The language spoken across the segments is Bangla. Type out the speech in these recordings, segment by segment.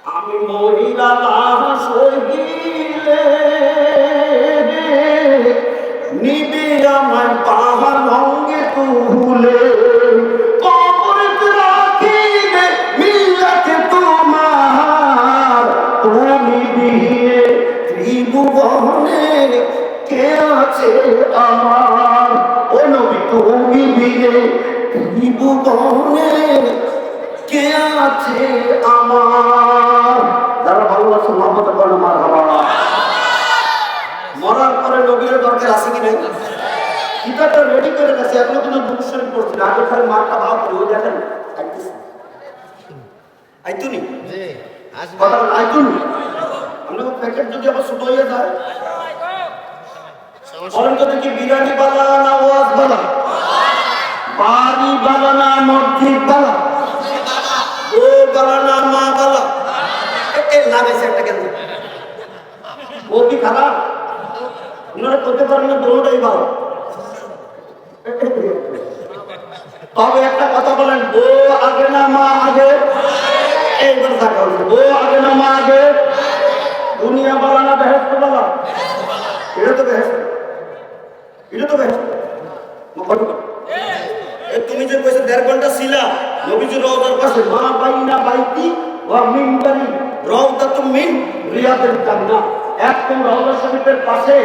আমি মহিলা লাশ হইলে নিবি আমায় পাহাড় ভঙ্গে তুলে কবরে রাখিবে মিল্লাতে তোমার তুমি বিহীনে ত্রিভুবনে কে আছে আমার ও নবী তুমি বিহীনে ত্রিভুবনে কে আছে আমার যারা ভালোবাসে মহব্বত করে মারহাবা। মরার পরে নবীর দরকার আছে কি নাই? কিতাবটা রেডি করে গেছে, এখনো কিন্তু বুক শরীফ পড়ছি না, আগে খালি মারটা ভাব করে ওই দেখেন আইতুনি কথা বল আইতুনি আমরা প্যাকেট যদি আবার ছোট হয়ে যায় বলেন তো দেখি বিরিয়ানি বালা না ওয়াজ বালা, বাড়ি বালা না মসজিদ বালা, ও বালা না মা বালা, এ লাগাইছে একটা কেন ও কি খারাপ? আপনারা করতে পারেন না, দোনোটাই ভালো। তবে একটা কথা বলেন, ও আগে না মা আগে? এইবার দেখা হচ্ছে ও আগে না মা আগে? দুনিয়া বলা না বেহেশত বলা? এটা তো বেহেশত, এটা তো বেহেশত। তুমি যে কইছো 1.5 ঘন্টা ছিলা নবীজির রওজার পাশে, মা বাইনা বাইতি ওয়া মিনবারি রাউদাতুম মিন রিয়াদিল জান্নাহ, একদম রওজা শরীফের পাশে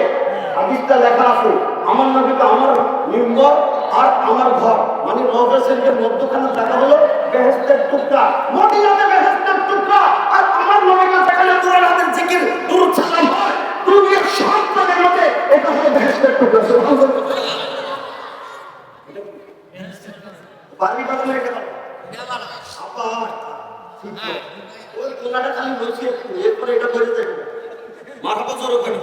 হাদিসটা লেখা আছে, আমার নবীকে আমার মিম্বর আর আমার ঘর, মানে রওজা শরীফের মধ্যখানে জায়গা হলো বেহেশতের টুকরা, মদিনাতে বেহেশতের টুকরা, আর আমার নবীকে যেখানে কোরআন হাদিস জিকির দুরূদ সালাম হয় দুনিয়ার সব জায়গার মধ্যে এটা হলো বেহেশতের টুকরা। সুবহানাল্লাহ। বাড়ি বানানো এটা দেওয়ালা আবার ঠিক আছে, ওই কোনাটা খালি বসে এরপরে এটা করে দেব মাথা বছর ওখানে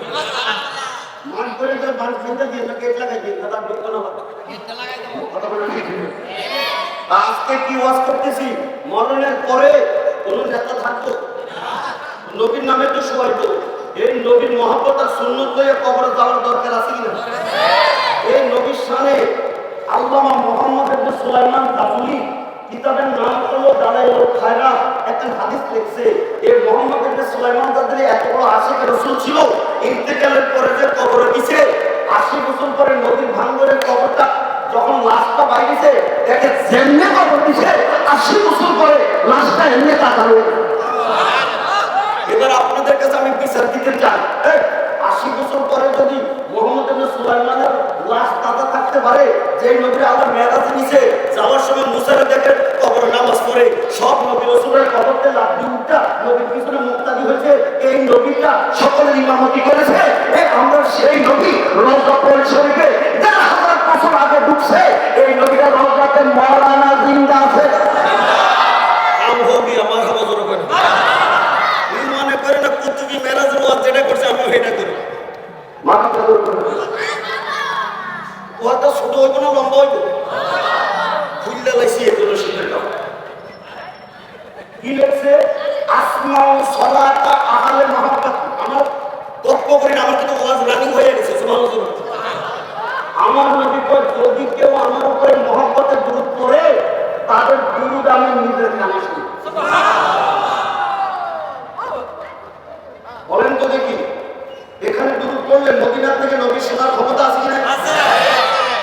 মান করে তো বান চিন্তা দিয়ে না গেট লাগাই দিন দাদা বিকল হবে গেটটা লাগাই দাও কথা বলে ঠিক আজকে কি ওয়াজ করতেছি, মরণের পরে কোন নেতা থাকতো? নবীর নামে তো সবাই তো এই নবীর মহব্বত আর সুন্নাত লইয়া কবরে যাওয়ার দরকার আছে কিনা? এই নবীর শানে আল্লামা মুহাম্মদ ইবনে সুলাইমান কাবুলি কিতাবের নাম হলো দালাইলুল খায়রাত, একটা হাদিস লিখছে এই মুহাম্মদ ইবনে সুলাইমান যাদের এত বড় আশিক রাসূল ছিল, ইন্তেকালের পরে যে কবরে দিয়েছে 80 বছর পরে নবীর ভাঙ্গরের কবরটা যখন লাশটা বাইরেছে দেখে যেমনে কবর দিয়েছে 80 বছর পরে লাশটা এমনি তাকালো। এবার আপনাদের কাছে আমি বিচার দিতে চাই, 80 বছর পরে যদি মুহাম্মদ ইবনে সুলাইমানের লাশ তাজা থাকতে পারে, যে নবী আল্লাহ মেরাজে নিছে যাওয়ার সময় মুসারে দেখে কবরে নামাজ পড়ে সব নবী রাসূলের কবরতে লাফ দিয়ে উঠা নবীর পিছনে মুক্তাদি হয়েছে, এই নবীটা সকলের ইমামতি করেছে, আমরা সেই নবী রওজা শরীফে 1000 বছর আগে ঢুকছে, এই নবীটা রওজাতে মাওলানা জিন্দা আছে। আম হোগি আমার হজর করে মনে করে না কুতুবি মেরাজ ওয়াজ যেটা করছে আমি এটা করি মাথা করে ওটা ছোট হইব না লম্বা হইব? ফুল্লা লাইছি এগুলো শীতের কাপ কি লেখছে আসমাউ সালাতা আহলে মুহাব্বত। আমার গপ্প করি না, আমার কিন্তু ওয়াজ রানিং হয়ে গেছে। সুবহানাল্লাহ। আমার নবী কই যদি কেউ আমার উপরে মুহাব্বতের দুরূদ পড়ে তাদের দুরূদ আমি নিজের কানে শুনি। বলেন তো দেখি এখানে দুরূদ পড়লে মদিনা থেকে নবী শোনার ক্ষমতা আছে কিনা? আছে।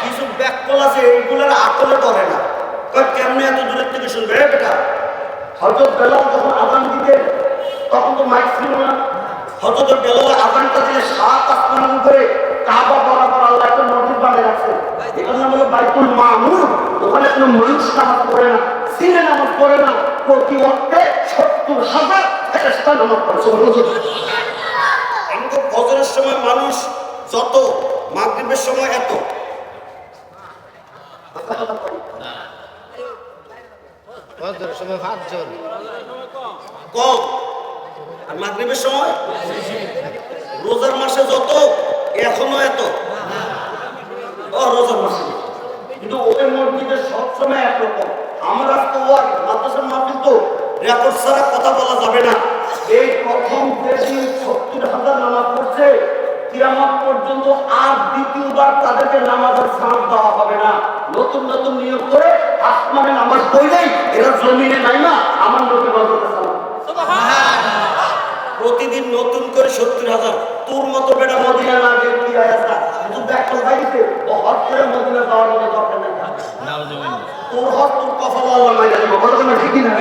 কিছু ব্যাককল আছে এইগুলোর আকলে ধরে না, কই কেমনে এত দূরের থেকে শুনবে বেটা? হযরত বেলাল যখন আযান দিতেন তখন তো মাইক ছিল না, হযরত বেলাল আযানটা দিলে 7 আসমানের উপরে কাবা বরাবর আল্লাহ একটা মসজিদ বানিয়ে রাখছে, এটার নাম হলো বাইতুল মামুর। ওখানে কোনো মানুষ নামাজ পড়ে না, সিনে নামাজ পড়ে না, প্রতি ওয়াক্তে 70,000 ফেরেশতা নামাজ পড়ে। সুবহানাল্লাহ। আমাদের ফজরের সময় মানুষ যত, মাগরিবের সময় এত, ফজরের সময় 5 জন কম, আর মাগরিবের সময় রোজার মাসে যত এখনো এত, রোজার মাসে কিন্তু ওই মসজিদে সবসময় একরকম। আমার আজকে ওয়াজ মাদ্রাসার মাহফিল তো রেকর্ড ছাড়া কথা বলা যাবে না। এই প্রথম যেদিন 70,000 নামাজ পড়ছে কিয়ামত পর্যন্ত আর দ্বিতীয়বার তাদেরকে নামাজের ছাড় দেওয়া হবে না। নতুন নতুন নিয়োগ করে আসমানে নামাজ পড়লেই এরা জমিনে নাই না আমার নবী বলতে সালাম। সুবহানাল্লাহ। প্রতিদিন নতুন করে 70,000। তোর মতো বেটা মদিনা না গিয়ে কি আয়াসা শুধু দেখো ভাইতে ও হজ করে মদিনা যাওয়ার মতো দরকার নেই। তোর হজ তোর কপালে আল্লাহ মাইরা দেব, কথা না ঠিকই না?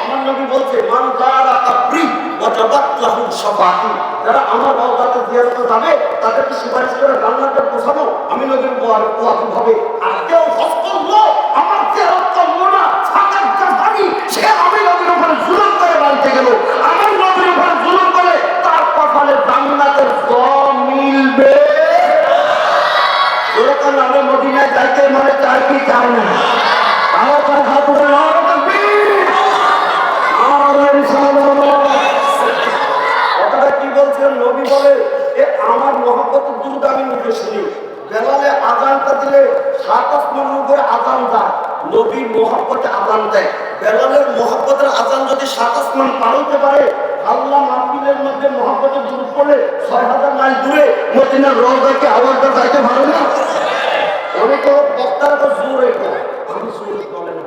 আমার নবী বলছে মান যারা কাবরি ওয়া তাবাত্লাহু শাফাআতি, যারা আমার রওজাতে জিয়ারতে যাবে তাদেরকে সুপারিশ করে জান্নাতে পৌঁছাবো আমি নবীর ওয়াজিব হবে। আর কেউ হজ করলো আমার জিয়ারত করলো না সাকাত জাফানি, সে আমি নবীর উপরে জুলুম করে বাড়িতে গেল, আমার নবীর উপরে জুলুম করে তার কপালে জান্নাতের জল মিলবে। যখন আমরা মদিনায় যাইতে মনে চাই কি চাই না, আমার তার হাত ধরে কথাটা কি বলছেন? নবী বলে এ আমার মহব্বতের দুধ আমি মুখে শুনি। বেলালে আজানটা দিলে 7 আসমান উপরে আজান দেয়, নবীর মহব্বতে আজান দেয়। বেলালের মহব্বতের আজান যদি 7 আসমান পার হতে পারে, আল্লাহ মাহফিলের মধ্যে মহব্বতের দুধ পড়লে 6,000 মাইল দূরে মদিনার রওজাকে আওয়াজটা যাইতে পারে না। অনেকে বক্তারা তো জোরে করে, আমি জোরে বলে না,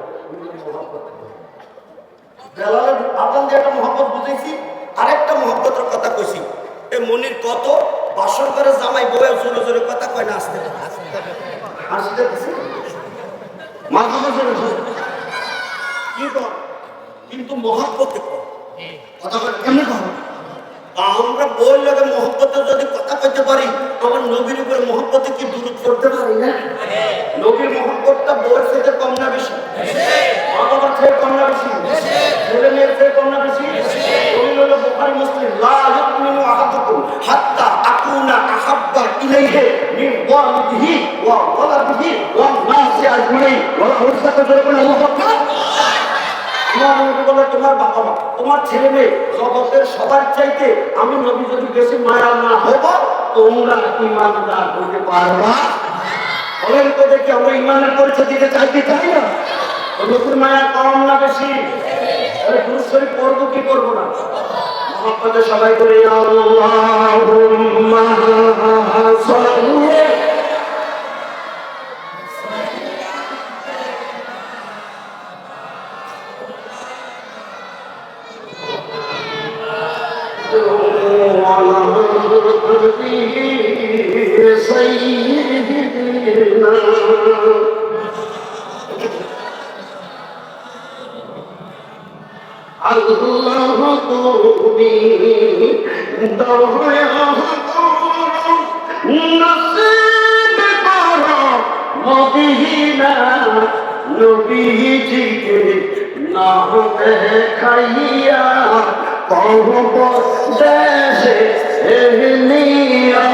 বেলালের আজান দিয়ে একটা মহব্বত বুঝেছি, আরেকটা মহব্বতের কথা কইছি। এ মনির কত বাসর করে জামাই বউয়ে জোরে জোরে কথা কয় না, আসতে হাসিটা দিছে মাথা জোরে কি কর, কিন্তু মহব্বতে কর কথা কয় কেমনে কর। আমরা বই লাগে মহব্বতে যদি কথা কইতে পারি, আমার নবীর উপরে মহব্বতে কি দূরত করতে পারি না? নবীর মহব্বতটা বউয়ের থেকে কম না বেশি? মা বাবার থেকে কম না বেশি? ছেলে মেয়ের থেকে কম না বেশি? ওই হলো বুখারী মুসলিম, লা ইউমিনু আহাদুকুম হাত্তা আকুনা আহাব্বা ইলাইহি মিন ওয়ালিদিহি ওয়া ওয়ালাদিহি ওয়ান নাসি আজমাইন। ওয়া হুসাকা জরবান আল্লাহু আকবার। তোমার নবী বলে তোমার বাবা মা তোমার ছেলে মেয়ে জগতের সবার চাইতে আমি নবী যদি বেশি মায়া না হব, তোমরা ইমানদার হতে পারবা? বলেন তো দেখি, আমরা ইমানের পরিচয় দিতে চাইতে চাই না? নবীর মায়া কম না বেশি? দুরূদ শরীফ পড়বো কি করবো না? মহব্বতে সবাই করে আল্লাহুম্মা সাল্লি سيدنا الله তুমি দয়া করো নসিব করো মদিনা নবীজিকে না দেখাইয়া কহব দেশে নিয়া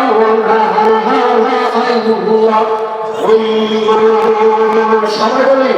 সবাই বলি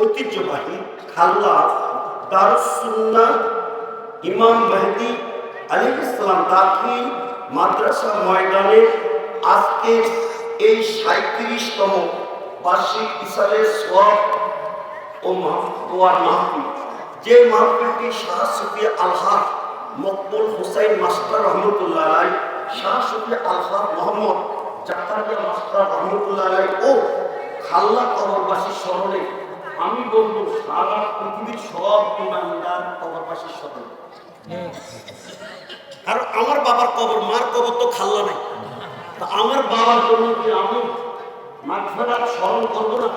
ঐতিহ্যবাহী খাল্লা দারুস সুন্নাহ ইমাম মেহেদী আলাইহিস সালাম দাখিল মাদ্রাসা ময়দানে আজকে এই 37তম বার্ষিক ইসালের সওয়াব ও দোয়ার মাহফিল, যে মাহফিলটি শাহ সুফি আলহাজ মকবুল হুসাইন মাস্টার রহমতুল্লাহ আলাই, শাহ সুফি আলহাজ মোহাম্মদ জাকারিয়া মাস্টার রহমতুল্লাহ আলাই ও খাল্লা কবরবাসীর স্মরণে আমি বলবো সারা পৃথিবীর সব ইমানদার কবরবাসীর স্মরণে। আর আমার বাবার কবর, মার কবর তো খাল্লা নাই, তা আমার বাবার জন্য কি আমি মাগফিরাত স্মরণ করবো না?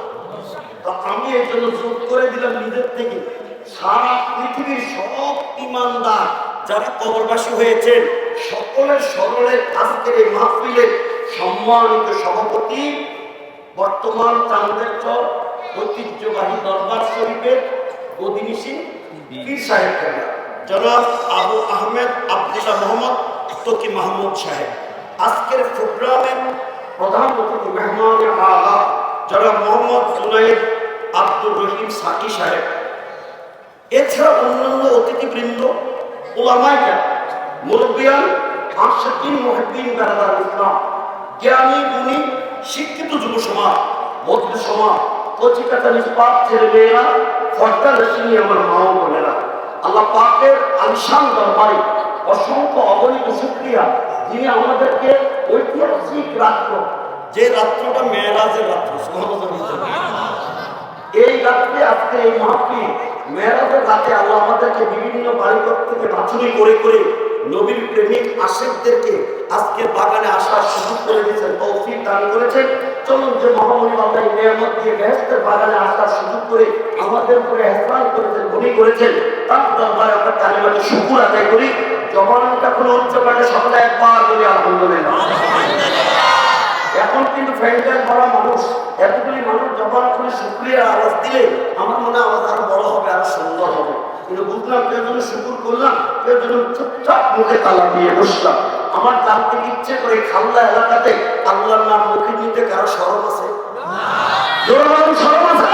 তো আমি এই জন্য যোগ করে দিলাম নিজের থেকে, সারা পৃথিবীর সব ইমানদার যারা কবরবাসী হয়েছেন সকলের স্মরণে আজকের এই মাহফিলে সম্মানিত সভাপতি বর্তমান চান্দেরচর ঐতিহ্যবাহী দরবার শরীফের গদিনিশী পীর সাহেব জনাব আবু আহমেদ আব্দুল্লাহ মোহাম্মদ তকি মাহমুদ সাহেব, আজকের প্রোগ্রামের প্রধান অতিথি মেহমান আলা জনাব মোহাম্মদ জুনাইদ আব্দুর রহিম সাকি সাহেব, এছাড়া অন্যান্য অতিথিবৃন্দ, ওলামায়ে মুরব্বিয়ান, আশিকিন, মুহিব্বিন, বেরাদার ইসলাম, জ্ঞানী গুণী শিক্ষিত যুব সমাজ, বৌদ্ধ সমাজ, কচিকাতা নিষ্পাপ ছেলেমেয়েরা, ফর্দা রশিনী, আমার মা ও বোনেরা, আল্লাহ পাকের আলিশান দরবারে অসংখ্য অগণিত শুকরিয়া, যিনি আমাদেরকে ঐতিহাসিক রাত্র, যে রাত্রটা মেরাজের রাত্র, এই রাত্রে আজকে এই মাহফিল মেরাজের রাতে আল্লাহ আমাদেরকে বিভিন্ন বাড়িঘর থেকে বাছুরি করে করে নবীর প্রেমিক আশিকদেরকে আজকে বাগানে আসার সুযোগ করে দিয়েছেন, তৌফিক দান করেছেন। চলুন যে মহামণি আল্লাহ নিয়ামত দিয়ে বেহেশতের বাগানে আসার সুযোগ করে আমাদের উপরে ইহসান করেছেন, ধনী করেছেন, তার দরবারে আমরা কালিমাতে শুকর আদায় করি। জবানটা কোনো উচ্চ পাঠে সকলে একবার বলি আলহামদুলিল্লাহ। এখন কিন্তু ফ্যান্টাইল ভরা মানুষ, এতগুলি মানুষ জবান খুলে শুকরিয়ার আওয়াজ দিলে আমার মনে আওয়াজ আরো বড় হবে, আরো সুন্দর হবে। কিন্তু বুঝলাম কেউ জন্য শুকুর করলাম, কেউ জন্য চুপচাপ মুখে তালা দিয়ে বসলাম। আমার জানতে ইচ্ছে করে খাল্লা এলাকাতে আল্লাহর নাম মুখে নিতে কারো শরম আছে? শরম আছে?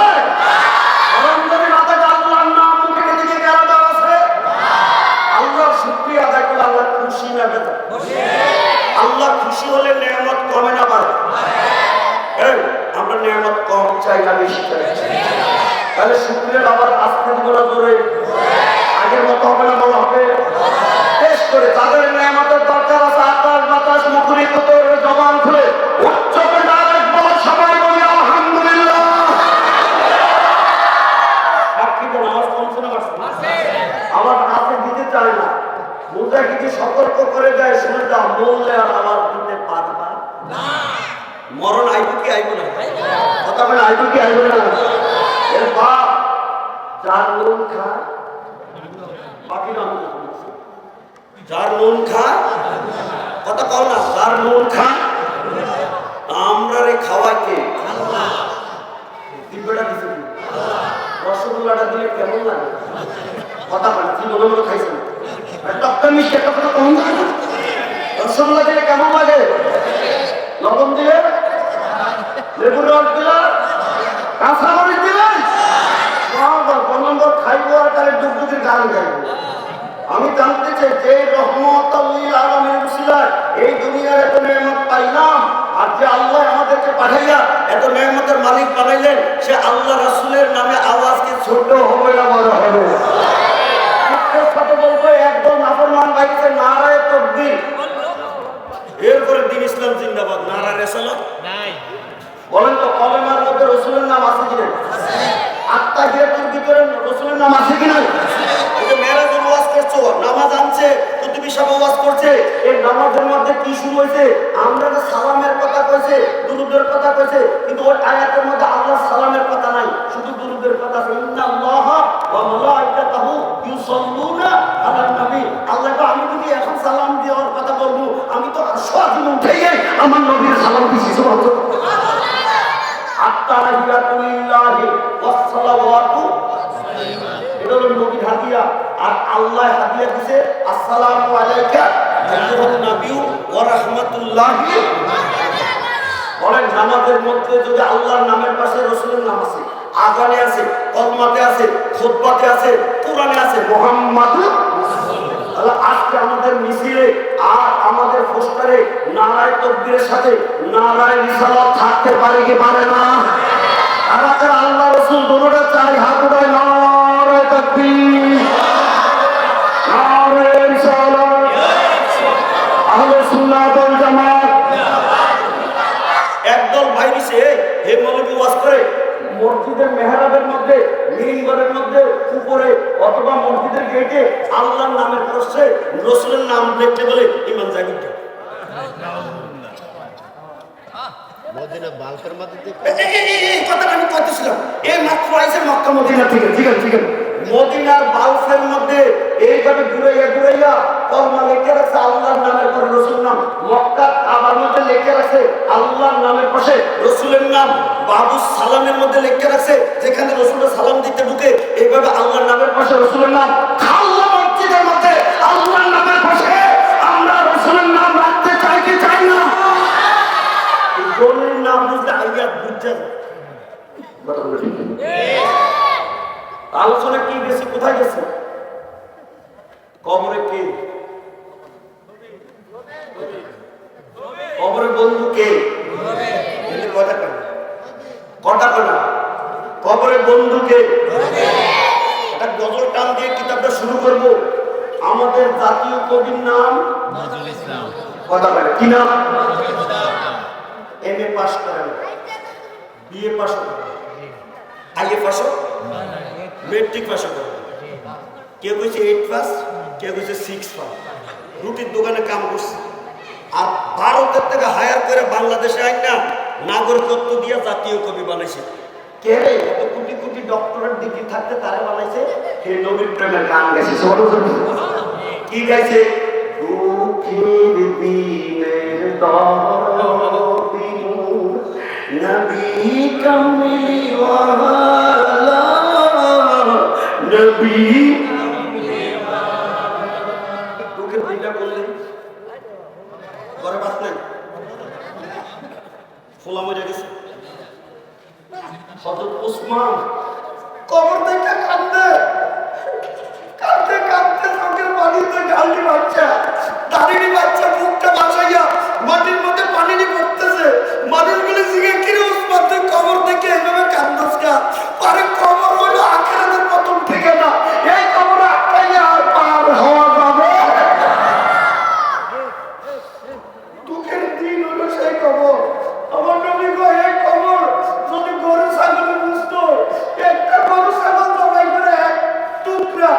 শরম যদি না থাকে আল্লাহর নাম মুখে নিতে কি কারো দাম আছে? আল্লাহর শুকরিয়া আদায় করলে আল্লাহ খুশি না বেদা? আল্লাহ খুশি হলে নিয়ামত কমে না বাড়ে? আমরা নিয়ামত কম চাই না বেশি চাই? তাহলে শুকরিয়ার আবার আস্তে বলা জোরে আগের মতো হবে না, বলা হবে বেশ করে। তাদের নিয়ামতের দরকার আছে, আকাশ বাতাস মুখরিত করে জবান খুলে উচ্চ করে ডাইরেক্ট বলা, সবাই বলি আলহামদুলিল্লাহ। সাক্ষীদের আওয়াজ কম শুনে পাচ্ছে, আবার কাছে দিতে চায় না, মুজাহিদি সতর্ক করে দেয়, শুনে যাও, বললে আর আওয়াজ দিতে পারবা না। মরণ আইব কি আইব না? কথা বলে আইব কি আইব না? এর বাপ যার নুন খায়, বাকি নাম যার নুন খায়, কথা কও না, যার নুন খায় আমরা রে খাওয়াইকে দিব্যটা দিছে, রসগোল্লাটা দিলে কেমন লাগে? কথা বলে কি মনে মনে খাইছেন? টক্কা মিষ্টি একটা কথা কম থাকে না? রসগোল্লা দিলে কেমন লাগে? লবণ দিলে, লেবুর রস দিলে, কাঁচা মরিচ দিলে, খাইব আর তাহলে ডুবডুবির গান গাইব। আমি জানতে চাই যে রহমতুল্লিল আলামিন উসিলায় এই দুনিয়ার এত নিয়ামত পাইলাম, আর যে আল্লাহ আমাদেরকে পাঠাইয়া এত নিয়ামতের মালিক বানাইলেন, সে আল্লাহ রাসূলের নামে আওয়াজকে ছোট হবে না বড় হবে? সাথে বলবো একদম নাফরমান বাইতে নারায়ে তাকবীর, এরপরে দ্বীন ইসলাম জিন্দাবাদ, নারায়ে রিসালাত নাই। বলেন তো কলেমার মধ্যে রাসূলের নাম আছে কি না? আত্মাহিয়াতুর ভিতরে রাসূলের নাম আছে কি না? এই যে মেরাজের ওয়াজ করছো, নামাজ আনছে, কুতুবী সাহেব ওয়াজ করছে, এই নামাজের মধ্যে কি শুরু হয়েছে? আমরা যে সালামের কথা কইছে, দুরূদের কথা কইছে, কিন্তু ওই আয়াতের মধ্যে আল্লাহর সালামের কথা নাই, শুধু দুরূদের কথা আছে। ইন্নাল্লাহা ওয়া মালাইকাতাহু ইউসাল্লুনা আলান নবী। আল্লাহ তো আমি যদি এখন সালাম দেওয়ার কথা বলবো, আমি তো সরাসরি উঠেই আমার নবীর সালাম দিছি। সুবহানাল্লাহ। আত্তাহিয়াতুলিল্লাহি ওয়াস সালাওয়াতু, এটা হলো নবীর হাদিয়া। আর আল্লাহ হাদিয়া দিয়েছে আসসালামু আলাইকা আইয়ুহান নাবিয়্যু ওয়া রাহমাতুল্লাহি। বলেন নামাজের মধ্যে যদি আল্লাহর নামের পাশে রাসূলের নাম আছে, আযানে আছে, কলমাতে আছে, খুতবাতে আছে, কোরআনে আছে, মুহাম্মাদুর রাসূলুল্লাহ। তাহলে আজকে আমাদের মিছিলে আর আমাদের পোস্টারে নারায়ে তাকবীরের সাথে নারায়ে রিসালাত থাকতে পারে কি পারে না? আর আল্লাহ রাসূল দুটোটা চাই, হাত উঠায় নারায়ে তাকবীর, নারায়ে রিসালাত, আহলে সুন্নাত ওয়াল জামাত। একদল ভাই দিছে হে মৌলভী ওয়াজ করে মসজিদের মেহরাবের মধ্যে, মিম্বরের মধ্যে, উপরে অথবা মসজিদের গেটে আল্লাহর নামের প্রশ্নে রাসূলের নাম লিখতে বলে ইমান জাগিত। মদিনা বালকের মধ্যে এই কথাটা আমি কইতেছিলাম, এই মাত্র আইছে মক্কা মদিনা থেকে। ঠিক আছে, ঠিক আছে, মদিনার বাউফের মধ্যে এইভাবে ঘুরাইয়া কলমা লিখে রাখছে আল্লাহর নামের পরে রসুল নাম। মক্কার কাবার মধ্যে লিখে রাখছে আল্লাহর নামের পাশে রসুলের নাম। বাবু সালামের মধ্যে লিখে রাখছে যেখানে রসুলের সালাম দিতে ঢুকে এইভাবে আল্লাহর নামের পাশে রসুলের নাম। খাল্লা মসজিদের মধ্যে আল্লাহর নামের পাশে আমরা রসুলের নাম রাখতে চাই কি চাই না? দলিল না বুঝলে আইয়াত বুঝতে আলোচনা কি গেছে, কোথায় গেছে? কবরে কে? কবরে বন্ধু কে? কটা কটা কবরে বন্ধু কে? একটা গজল টান দিয়ে কিতাবটা শুরু করব। আমাদের জাতীয় কবির নাম নজরুল ইসলাম। কথা বলে কি নাম? এমএ পাস করেন, বিএ পাস করেন, আইএ পাস, মেট্রিক পাস করেন। কেউ কইছে 8 পাস, কেউ কইছে 6 পাস। রুটির দোকানে কাম করছে আর ভারতের থেকে হায়ার করে বাংলাদেশে আইন না নাগরিকত্ব দিয়ে জাতীয় কবি বানাইছে। কে রে? এত কোটি কোটি ডক্টরেট ডিগ্রি থাকতে তারা বানাইছে হে নবীর প্রেমের গান গাইছে। কি গাইছে? দুঃখের দিনের দরদি নবী কামলিওয়ালা নবী। দুঃখের দিনটা বললেন ঘরে বাস নাই, ফোলা মরে গেছে। হযরত ওসমান কবর থেকে কাঁদতে কাঁদতে কাঁদতে চোখের পানিতে গালি বাচ্চা দাঁড়িয়ে বাচ্চা মুখটা বাঁচাইয়া মাটির মধ্যে পানি নিয়ে পড়তেছে। মানুষ গুলো জিজ্ঞেস কিরে ওসমান তুই কবর থেকে এভাবে কান্দস কা? আরে কবর হইল আখিরাতের প্রথম ঠিকানা, এই কবর আটকাইয়া আর পার হওয়া যাবে? দুঃখের দিন হলো সেই কবর। আমার নবী কয় এই কবর যদি গরু ছাগলে বুঝতো, একটা গরু ছাগল জবাই করে এক টুকরা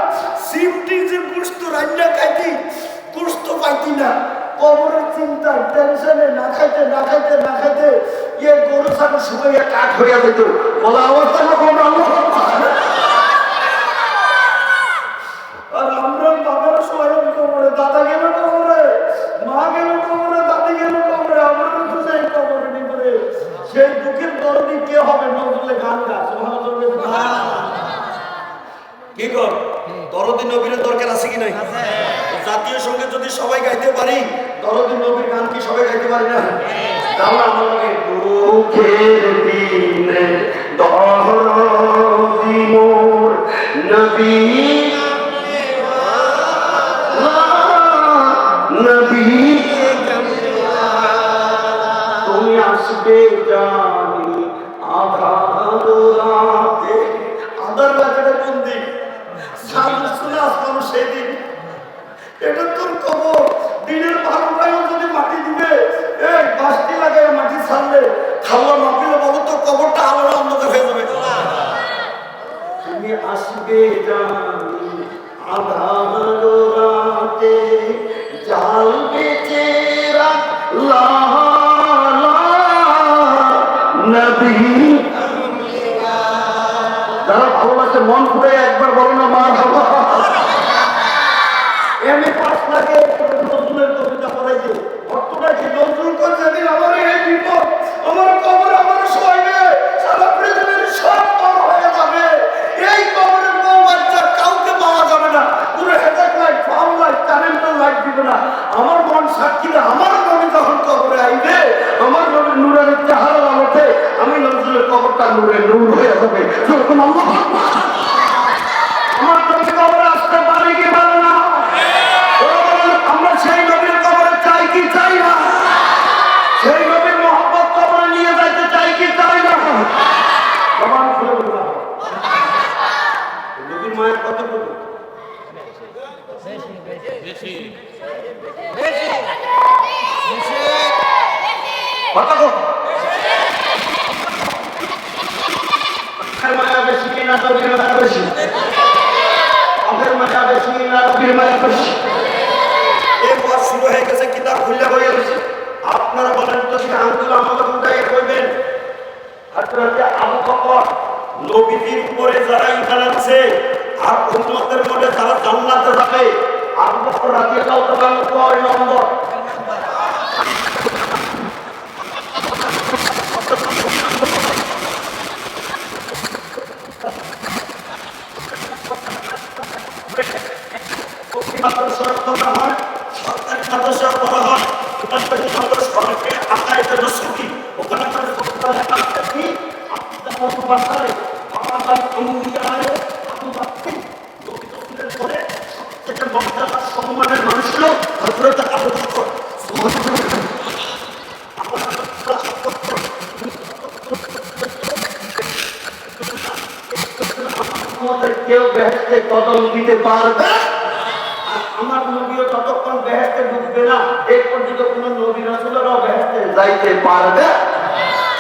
সিমটি যে বুঝতো রান্না খাইতি কুস্ত পাইতি না। কবরের চিন্তা টেনশনে না খাইতে না খাইতে না খাইতে এ গরু ছাগল শুকাইয়া কাঠ হইয়া যেত। বলা অবস্থা না কোন আর আমরা বাবারা সোয়াইলাম কবরে, দাদা গেল কবরে, মা গেল কবরে, দাদি গেল কবরে, আমরা তো সেই কবরে নি করে সেই দুঃখের দরদি কে হবে? নজরুলের গান গা কি কর দরদি নবীর দরকার আছে কি নাই? জাতীয় সঙ্গীত যদি সবাই গাইতে পারি, দরদি নবীর গান কি সবাই গাইতে পারি না? তাহলে আমার লাগে দুঃখের দিনে দরদি মোর নবী নবী তুমি আসবে জানি আধার রাতে। আধার রাতে কোন দিন? সামনে শুনে আসলাম সেদিন। এটা তোর কবর। দিনের 12টায় যদি মাটি দিবে, এই বাঁশটি লাগায় মাটি ছাড়লে খাওয়া মাপিলে বলো তো কবরটা আলো অন্ধকার হয়ে যাবে। তুমি আসবে জানি আধার রাতে জ্বালবে চেরা নবী। যারা ভালো লাগছে মন খুলে একবার বলো না মা বাবা। এমনি 5 লাখে নজরুলের কবিতা পড়াইছে। অর্থটা কি? নজরুল করছে দিন আমার এই বিপদ, আমার কবর আমার শোয়াইবে, সারা পৃথিবীর সব পার হয়ে যাবে। এই কবরের বউ বাচ্চা কাউকে পাওয়া যাবে না। পুরো হেজাক লাইট, ফার্ম লাইট, কারেন্টের লাইট দিবে না। আমার মন সাক্ষী না, আমার নবী যখন কবরে আইবে, আমার নবীর নূরের চেহারার আলোতে আমি নজরুলের কবরটা নূরে নূর হয়ে যাবে। যখন আল্লাহ আমার নবী কবরে আসতে পারে কি পারে না? আমরা সেই নবীর কবরে চাই কি চাই না? সেই নবীর মহব্বত কবরে নিয়ে যাইতে চাই কি চাই না? জবান খুলে বলতে হবে। নবীর মায়ের কত কত মায়া বেশি না নবীর মায়া বেশি? অফের মায়া বেশি না নবীর মায়া বেশি? এই ওয়াজ শুরু হয়ে গেছে, কিতাব খুলে হয়ে গেছে। আপনারা বলেন তো আঙ্গুল আমাদের উঠাই কইবেন আপনারা আবু বকর নবীর উপরে যারা ঈমান আনছে আর উম্মতের মধ্যে যারা জান্নাতে যাবে আবু বকর রাদিয়াল্লাহু তাআলা 9 নম্বর। সম্মানের মানুষ ছিল হযরত আবু বকর। কেউ বেহেশতে কদম দিতে পারবে, আর আমার নবীও যতক্ষণ বেহেশতে ঢুকবে না এই পর্যন্ত কোন নবী রাসূলরাও বেহেশতে যাইতে পারবে।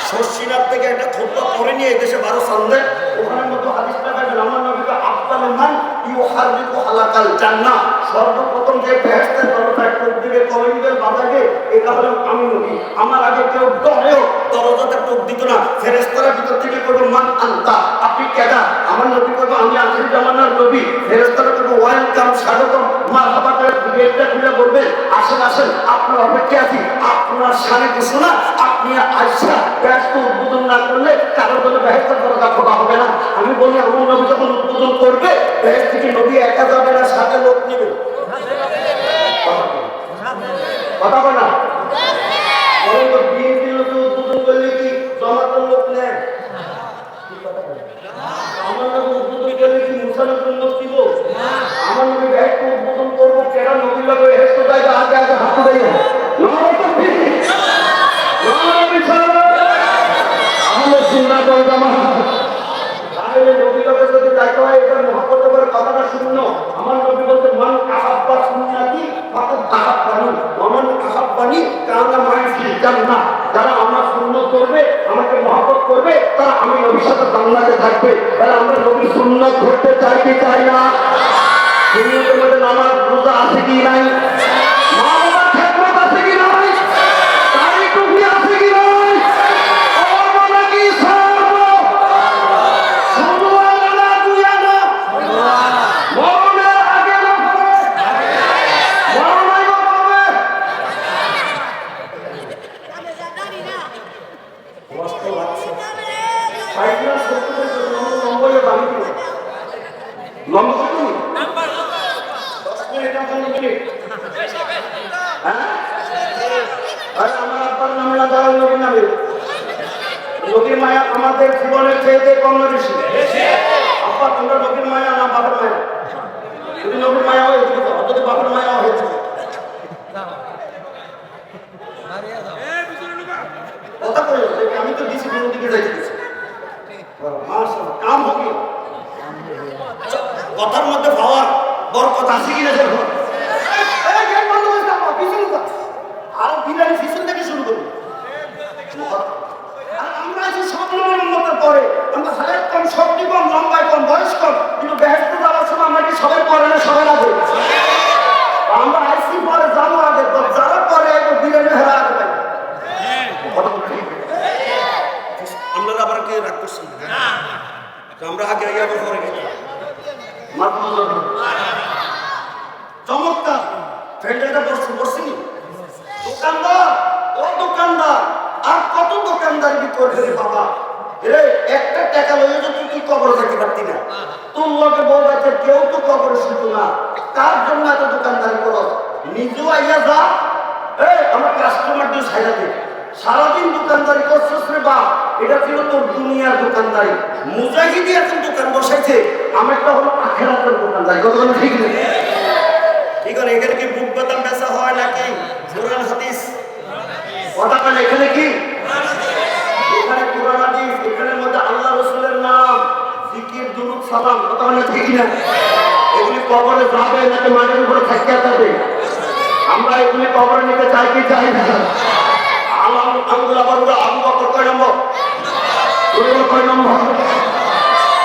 শর্ষিনাথ থেকে একটা খুতবা পড়ে নিয়ে এদেশে 12 সালে ওখানের মতো হাদিসটা পাবেন। আমার নবীকে আফদালু মান ইউহারিকু হালাকাল জান্নাহ, সর্বপ্রথম যে বেহেশতের দরজায় টোপ দিবে, কলিং বেল বাজাবে, এটা হলো আমি নবী। আমার আগে কেউ ডরেও দরজাতে টোপ দিত না। ফেরেশতারা ভিতর থেকে কইবে মান আনতা, আপনি কেডা? আমার নবী কইবে আমি আখির জামানার নবী। ফেরেশতারা কইবে ওয়েলকাম, স্বাগতম, মারহাবা করে গেটটা খুলে বলবে আসেন আসেন, আপনার অপেক্ষা আছি, আপনার শানে ঘোষণা, আপনি আয়সা বেহেশত উদ্বোধন না করলে কারো কোনো বেহেশতের দরজা খোলা হবে না। আমি বলি আমার নবী যখন উদ্বোধন করবে বেহেশত থেকে নবী একা যাবে না, সাথে লোক নেবে। কথা বলে না বলেন তো, বিএনপি লোক উদ্বোধন করলে কি জমাতের লোক নেয়? আমার নবী উদ্বোধন করলে কি মুসলমান লোক দিব? আমার নবী বেহেশত উদ্বোধন করবো, কেন নবী লোক বেহেশত যায় আগে আগে হাত দেয় না। আমার নবী বলতে মান আহাব্বা সুন্নাতি ফাকাদ আহাব্বানি ওয়া মান আহাব্বানি কানা মাই ফিল জান্নাহ, যারা আমার সুন্নাত করবে, আমাকে মহব্বত করবে, তারা আমি নবীর সাথে জান্নাতে থাকবে। তাহলে আমরা নবীর সুন্নাত ধরতে চাই কি চাই না? সুন্নাতের মধ্যে নামাজ রোজা আছে কি নাই? মা বাবার খেদমত আছে কি নাই? দাড়ি টুপি আছে কি নাই? নবীর মায়া আমাদের জীবনের চেয়ে কম না বেশি? আব্বা তোমরা নবীর মায়া না বাবার মায়া? যদি নবীর মায়া হয়ে যেত, যদি বাবার মায়া হয়ে যেত, কথা কই আমি তো দিছি কোন দিকে যাইতেছি। মাশাআল্লাহ, কাম হবে কথার মধ্যে পাওয়ার বরকত আছে কিনা দেখো। এই গেট বন্ধ করে দাও, পিছনে যাও, আর বিরিয়ানি পিছন থেকে শুরু করব। আমরা যে সম্মানের উন্নতির পরে আমরা হায়াত কম, শক্তি কম, লম্বায় কম, বয়স কম, কিন্তু বেহেশত যাওয়ার সময় আমরা কি সবাই পরে না? সবাই আগে আমরা আইসি পরে যাবো আগে, যারা পরে বিরিয়ানি হেরা আগে পাই। আপনারা আবার কে রাগ করছেন? আমরা আগে আগে আবার পরে গেছি। চমৎকার ফ্রেন্ডটা বসছি দোকানদার, ও দোকানদার আর কত দোকানদারি করবে রে বাবা। রে একটা টাকা লইলে তো তুই কবরে যেতে পারতি না, তোর লগে বউ বাচ্চা কেউ তো কবরে শুনতো না, তার জন্য এত দোকানদারি করো। নিজেও আইয়া যা, আমার কাস্টমারদের ছাইড়া দে। সারাদিন দোকানদারি করছিস রে বাপ, এটা ছিল তোর দুনিয়ার দোকানদারি। মুজাহিদি এখন দোকান বসাইছে, আমারটা হলো আখিরাতের দোকানদারি। কত ঠিক নেই? ঠিক আছে, এখানে কি বুক বাদাম বেচা হয় নাকি কোরআন হাদিস? কথা বলে এখানে কি? এখানে কোরআন হাদিস, এখানের মধ্যে আল্লাহ রাসূলের নাম, জিকির, দুরূদ, সালাম। কথা বলে ঠিক না? এগুলি কবরে যাবে নাকি মাটির উপরে থাকতে যাবে? আমরা এগুলি কবরে নিতে চাই কি চাই না? আলহামদুলিল্লাহ বলুন, আবু বকর কয় নম্বর? কয় নম্বর?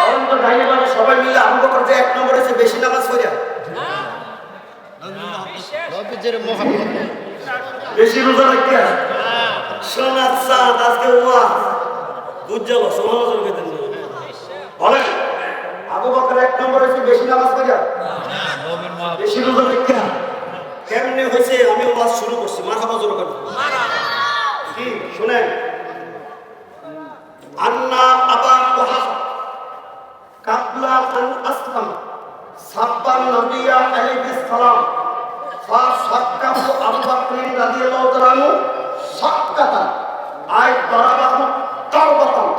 বলেন তো ডাইনে বামে সবাই মিলে আবু বকর যে 1 নম্বরে সে বেশি নামাজ পড়ে, বেশি রোজা রাখে, সোনার চাঁদ আজকে ওয়া বুঝ যাবো সমালোচনা করতেন। বলেন আবু বকর এক নম্বর হয়েছে বেশি নামাজ পড়া, বেশি রোজা রেখা। কেমনে হয়েছে আমি ওয়াজ শুরু করছি, মারহাবা জোরে করেন। কি শুনেন, আন্না আবা কুহাফা কাবলা আন আসলাম সাব্বান নবিয়া আলাইহিস সালাম ফা সাক্কাহু আবু বকর রাদিয়াল্লাহু তাআলা আনহু সাক্কাতা আই দারাবাহু তাওবাতান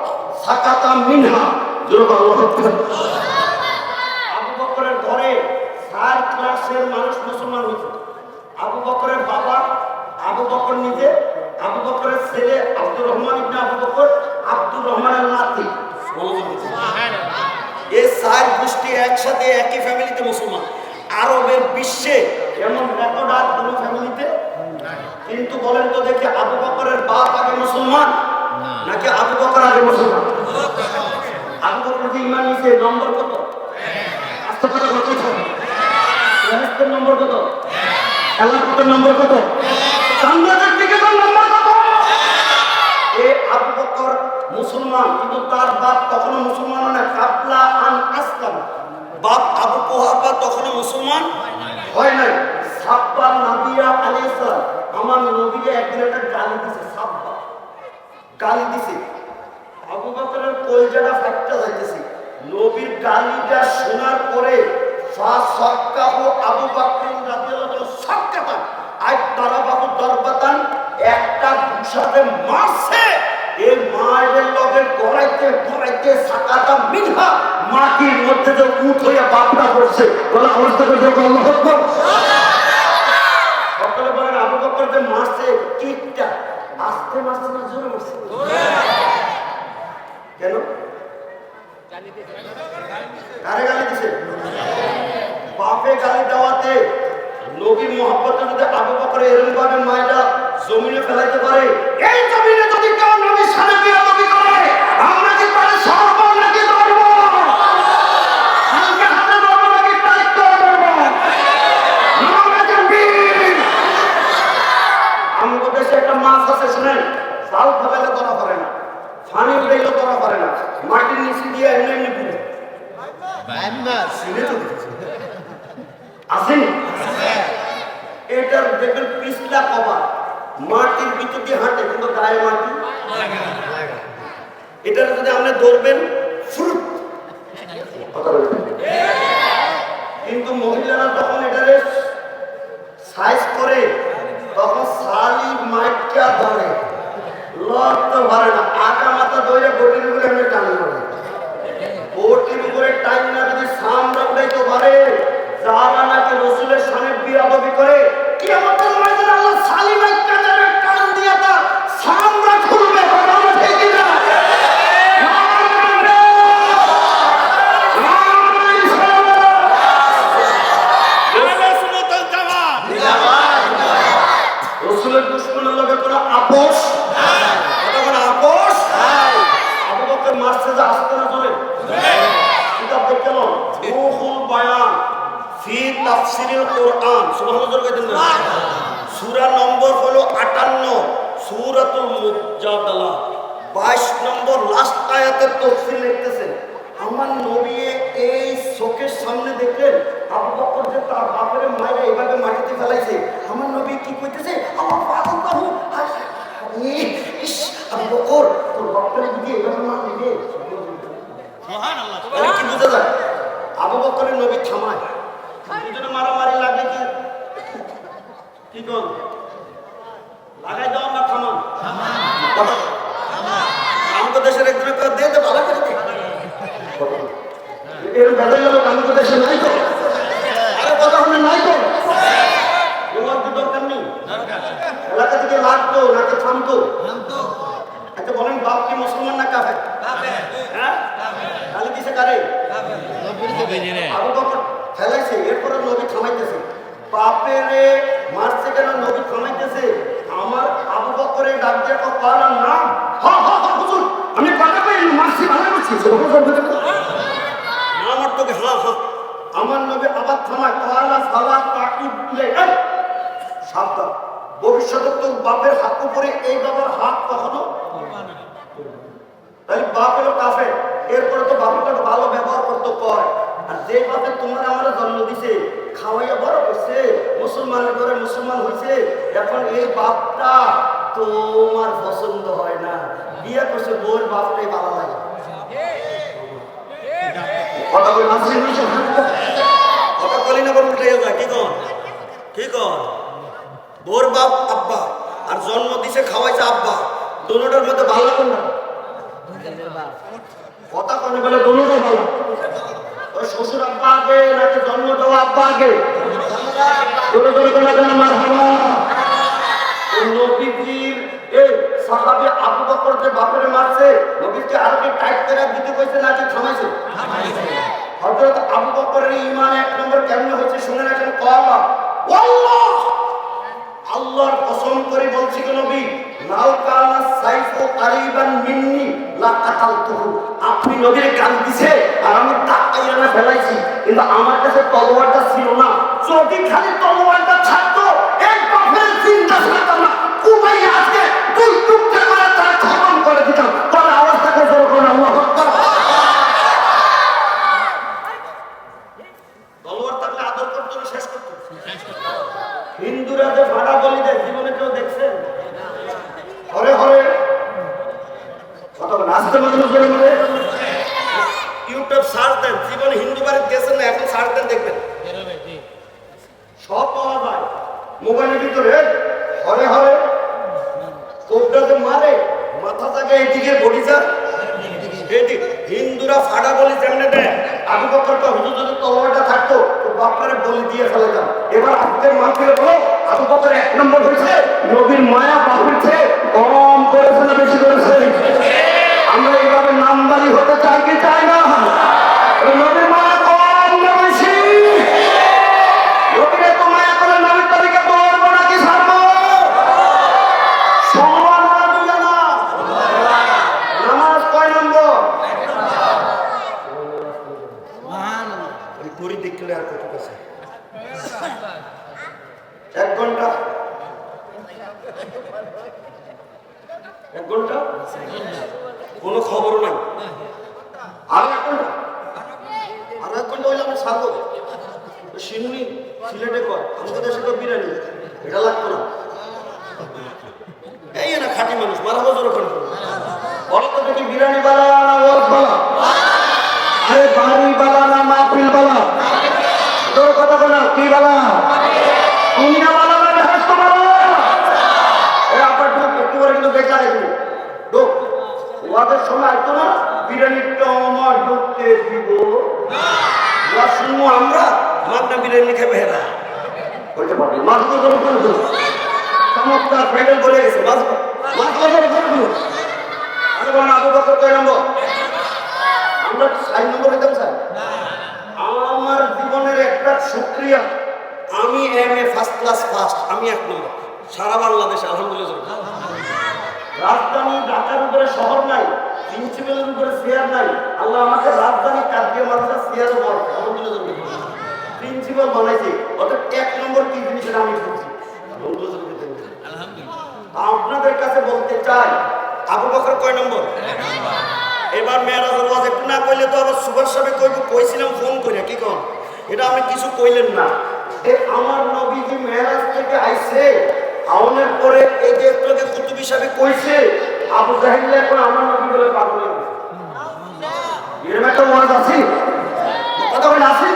সাকাতা মিনহা। আল্লাহু আকবার। আবু বকরের ঘরে 4 ক্লাসের মানুষ মুসলমান হয়েছে। আবু বকরের বাবা, আবু বকর নিজে, আবু বকরের ছেলে আব্দুর রহমান ইবনে আবু বকর, আব্দুর রহমানের নাতি। এই 4 গোষ্ঠী একসাথে একই ফ্যামিলিতে মুসলমান। আরবের বিশ্বে এমন রেকর্ড আর কোনো ফ্যামিলিতে। কিন্তু বলেন তো দেখি, আবু বকরের বাপ আগে মুসলমান নাকি আবু বকর আগে মুসলমান? আবু বকর যে ঈমান নিয়েছে নম্বর কত? আস্তে কথা বলতে হবে। ইসলামের নম্বর কত? আল্লাহর নম্বর কত? জান্নাতের টিকেটের নম্বর কত? এই আবু বকর মুসলমান, কিন্তু তার বাপ তখনো মুসলমান না। কাবলা আন আসলাম, বাপ আবু কুহাফা তখনো মুসলমান হয় নাই। সাব্বা নবিয়া আলাইহিস সালাম, আমার নবীকে একদিন একটা গালি দিছে, সাব্বা গালি দিছে। আবু বকরের কলজাটা ফাটতে যাইতেছে। নবীর গালিটা শোনার পরে ফা সাক্কাহু আবু বকর রাদিয়াল্লাহু তাআলা সাক্কাতান আই দারাবাহু দরবাতান, একটা ঘুষাতে মারছে। এই মায়ের লগে গড়াইতে গড়াইতে সাকাতা মিনহা, মাটির মধ্যে যে উঠ হইয়া বাপটা পড়ছে। বলে অবস্থা করে দেখো আল্লাহু আকবার। সকলে বলেন আবু বকর যে মারছে কিকটা আস্তে মারছে না জোরে মারছে? কেন? কারে গালি দিছে? বাপে গালি দেওয়াতে নবীর মহব্বতে যদি আবু বকর এরকম ভাবে মায়েরা জমিনে ফেলাইতে পারে, এই জমিনে যদি কেউ নবীর সামনে বিয়াদবি করে, আমরা কি তার সর্ব নাকি ধরব? হালকা হাতে ধরব নাকি টাইট করে ধরব? আমরা জানবীর। আমাদের দেশে একটা মাছ আছে, শুনেন, জাল ফেলাইলে ধরা পড়ে না, পানি উঠাইলে ধরা পড়ে না, মাটির নিচে দিয়ে এমনি এমনি ঘুরে আসেন। এটার দেখবেন পিছলা কভার, মাটির ভিতর দিয়ে হাঁটে কিন্তু গায়ে মাটি। এটার যদি আপনি ধরবেন ফ্রুট, কিন্তু মহিলারা যখন এটারে সাইজ করে তখন সালি মাইকা ধরে, লড়তে পারে না, আগা মাথা ধরে বটির উপরে এমনি টান করে। বটির উপরে টাইম না যদি সামরা উঠাইতে পারে, যারা নাকি রসুলের সামনে বিয়াদবি করে, কিয়ামতের ময়দানে আল্লাহ সালি মাইকা ধরে টান দিয়ে তার সামরা খুলবে। কথা ঠিক কি না? রসুলের দুশমনের লগে কোনো আপোষ, আপোষ। আবু বকর মারছে যে আসতে না চলে। কিতাব দেখতে লো, রূহুল বায়ান ফি তাফসিরিল কোরআন, সুবহানাল্লাহ কইতেন না? সূরা নম্বর হলো 58, সূরাতুল মুজাদালা 22 নম্বর লাস্ট আয়াতের তাফসীর লিখতেছে। আমার নবী এই চোখের সামনে দেখলেন আবু বকর যে তার বাপের মায়েরা এইভাবে মাটিতে ফেলাইছে। আমার নবী কি কইতেছে? আমার বাবা বাহু ইস, আবু বকর তোর বাপের দিকে এইভাবে মার দিবে। সুবহানাল্লাহ। কি বুঝা যায়? আবু বকরের নবী থামায়। দুজনে মারামারি লাগলে কি কোন লাগাই দাও না থামান? আমাদের দেশের একজনের কথা দিয়ে দে, ভালো করে দে। এর বেদাই লোক আমাদের দেশে নাই তো, আরে কথা হলে নাই তো। তোমার কি দরকার নেই? এলাকা থেকে লাগতো নাকি থামতো? আচ্ছা বলেন, বাপ কি মুসলমান না কাফের? হ্যাঁ, গালি দিছে কারে? আবু বকর ফেলাইছে, এরপরে নবী থামাইতেছে। বাপেরে মারছে কেন? নবী থামাইতেছে। আমার আবু বকরের ডাক দিয়ে করার নাম হুজুর, আমি কথা পাই মারছি, ভালো করছি না আমার তোকে। আমার নবী আবার থামায়, কলা সালা তাকিব দিলে সাবধান, ভবিষ্যতে তোর বাপের হাত উপরে এই বাবার হাত কখনো। তাহলে বাপ হলো কাফের, এরপরে তো বাপের কাছে ভালো ব্যবহার করতে কয়। আর যে বাপে তোমার আমার জন্ম দিছে, খাওয়াইয়া বড় করছে, মুসলমানের ঘরে মুসলমান হয়েছে, এখন এই বাপটা তোমার পছন্দ হয় না, বিয়ে করছে বউর বাপটাই ভালো লাগে। কথা বলি কথা বলি না, উল্টে যায়। কি কন কি কন? বউর বাপ আব্বা আর জন্ম দিছে খাওয়াইছে আব্বা, দুটোটার মধ্যে ভালো লাগে না। কথা কনে বলে দুটোটা ভালো। ওই শ্বশুর আব্বা আগে নাকি জন্ম দেওয়া আব্বা আগে? জোরে জোরে করে দেন মারহাবা। নবীজির এই সাহাবী আবু বকর যে বাপরে মারছে, নবীজি আরো কি টাইট করে দিতে কইছে নাকি থামাইছে? হযরত আবু বকরের ঈমান এক নম্বর কেমনে হচ্ছে শুনে রাখেন। কওয়া আল্লাহ, আল্লাহর কসম করে বলছি গো নবী, লাউ কানা সাইফু কারিবান মিন্নি লা কাতালতুহু। আপনি নবীর গান দিছে আর আমি টাকাইয়া না ফেলাইছি, কিন্তু আমার কাছে তলোয়ারটা ছিল না। যদি খালি তলোয়ারটা থাকতো, এক বাপের চিন্তা থাকতো না, কুমাইয়া আজকে দুই টুকরা করে তার খতম করে দিতাম। তাহলে আওয়াজটাকে জোর করে আল্লাহু আকবার। তলোয়ার থাকলে আদর করতো না, শেষ করতো। হিন্দুরা যে ভাড়া বলি দেয়, জীবনে কেউ দেখছেন? হরে হরে কত নাচতে মজা মনে ইউটিউব সার্চ দেন, জীবনে হিন্দু বাড়ি গেছেন না, এখন সার্চ দেন দেখবেন সব পাওয়া যায় মোবাইলের ভিতরে। হরে হরে কোবরা যে মারে, মাথা থাকে এইদিকে, বডি যা এইদিকে। হিন্দুরা ফাড়া বলি যেমনে দেয়, আবু বকরটা হুজুর যদি তলোয়ারটা থাকতো তো বাপরে বলি দিয়ে ফেলেতাম। এবার আজকের মাহফিলে বলো আবু বকর এক নম্বর হয়েছে, নবীর মায়া বাপের চেয়ে কম করেছে না বেশি করেছে? আমরা এইভাবে নামদারি হতে চাই কি চাই না? নবীর মায়া কম না বেশি? নবীর এত মায়া করে নবীর তরিকা বলবো নাকি ছাড়বো? সমান না দুজনা? নামাজ কয় নম্বর? ঘড়ি দেখলে আর কত আছে? 1 ঘন্টা 1 ঘন্টা কোনো খবর নাই। আর 1 ঘন্টা আর 1 ঘন্টা হইলে আমরা ছাড়বো। সিন্নি সিলেটে কয়, আমাদের দেশে তো বিরিয়ানি, এটা লাগতো না। এই না খাঁটি মানুষ মারা বছর ওখানে বলো তো দেখি, বিরিয়ানি বালা না ওয়াজ বালা? আরে বাড়ি বালা না মাহফিল বালা? তোর কথা বলা কি বালা? তুমি না বালা না বেহেশত বালা? এই আবার ঢোক একটু করে কিন্তু দেখা দেখবি ঢোক। ওয়াজের সময় আসতো না, বিরিয়ানিটা আমার ঢুকতে দিব না, শুনবো আমরা মাগনা বিরিয়ানি খাবে হেরা বলতে পারবি। মাছ করে চমৎকার ফাইনাল বলে গেছে, মাছ করে আরে বাবা আবু বকর কয় নম্বর? আমরা 6 নম্বর হইতাম স্যার। আমার জীবনের একটা শুকরিয়া, আমি এমএ ফার্স্ট ক্লাস ফার্স্ট, আমি 1 নম্বর সারা বাংলাদেশে আলহামদুলিল্লাহ। রাজধানী ঢাকার উপরে শহর নাই, প্রিন্সিপালের উপরে চেয়ার নাই, আল্লাহ আমাকে রাজধানী কাটিয়ে মানুষের চেয়ারও বড় আলহামদুলিল্লাহ প্রিন্সিপাল বানাইছে। অর্থাৎ 1 নম্বর কি জিনিস আমি বুঝছি আলহামদুলিল্লাহ। আপনাদের কাছে বলতে চাই, আবু বকর কয় নম্বর? এবার মেরাজের ওয়াজ একটু না কইলে তো আবার সুভাষ সাহেব কইছিলাম ফোন করে, কি কন এটা আপনি কিছু কইলেন না। আমার নবীজি মেরাজ থেকে আইছে, আওনের পরে এই যে একটু কুতুবী সাহেব কইছে আবু জাহেল এখন আমার নবী বলে পাগল হয়ে গেছে। এরকম একটা ওয়াজ আছে, কথা বলে আছে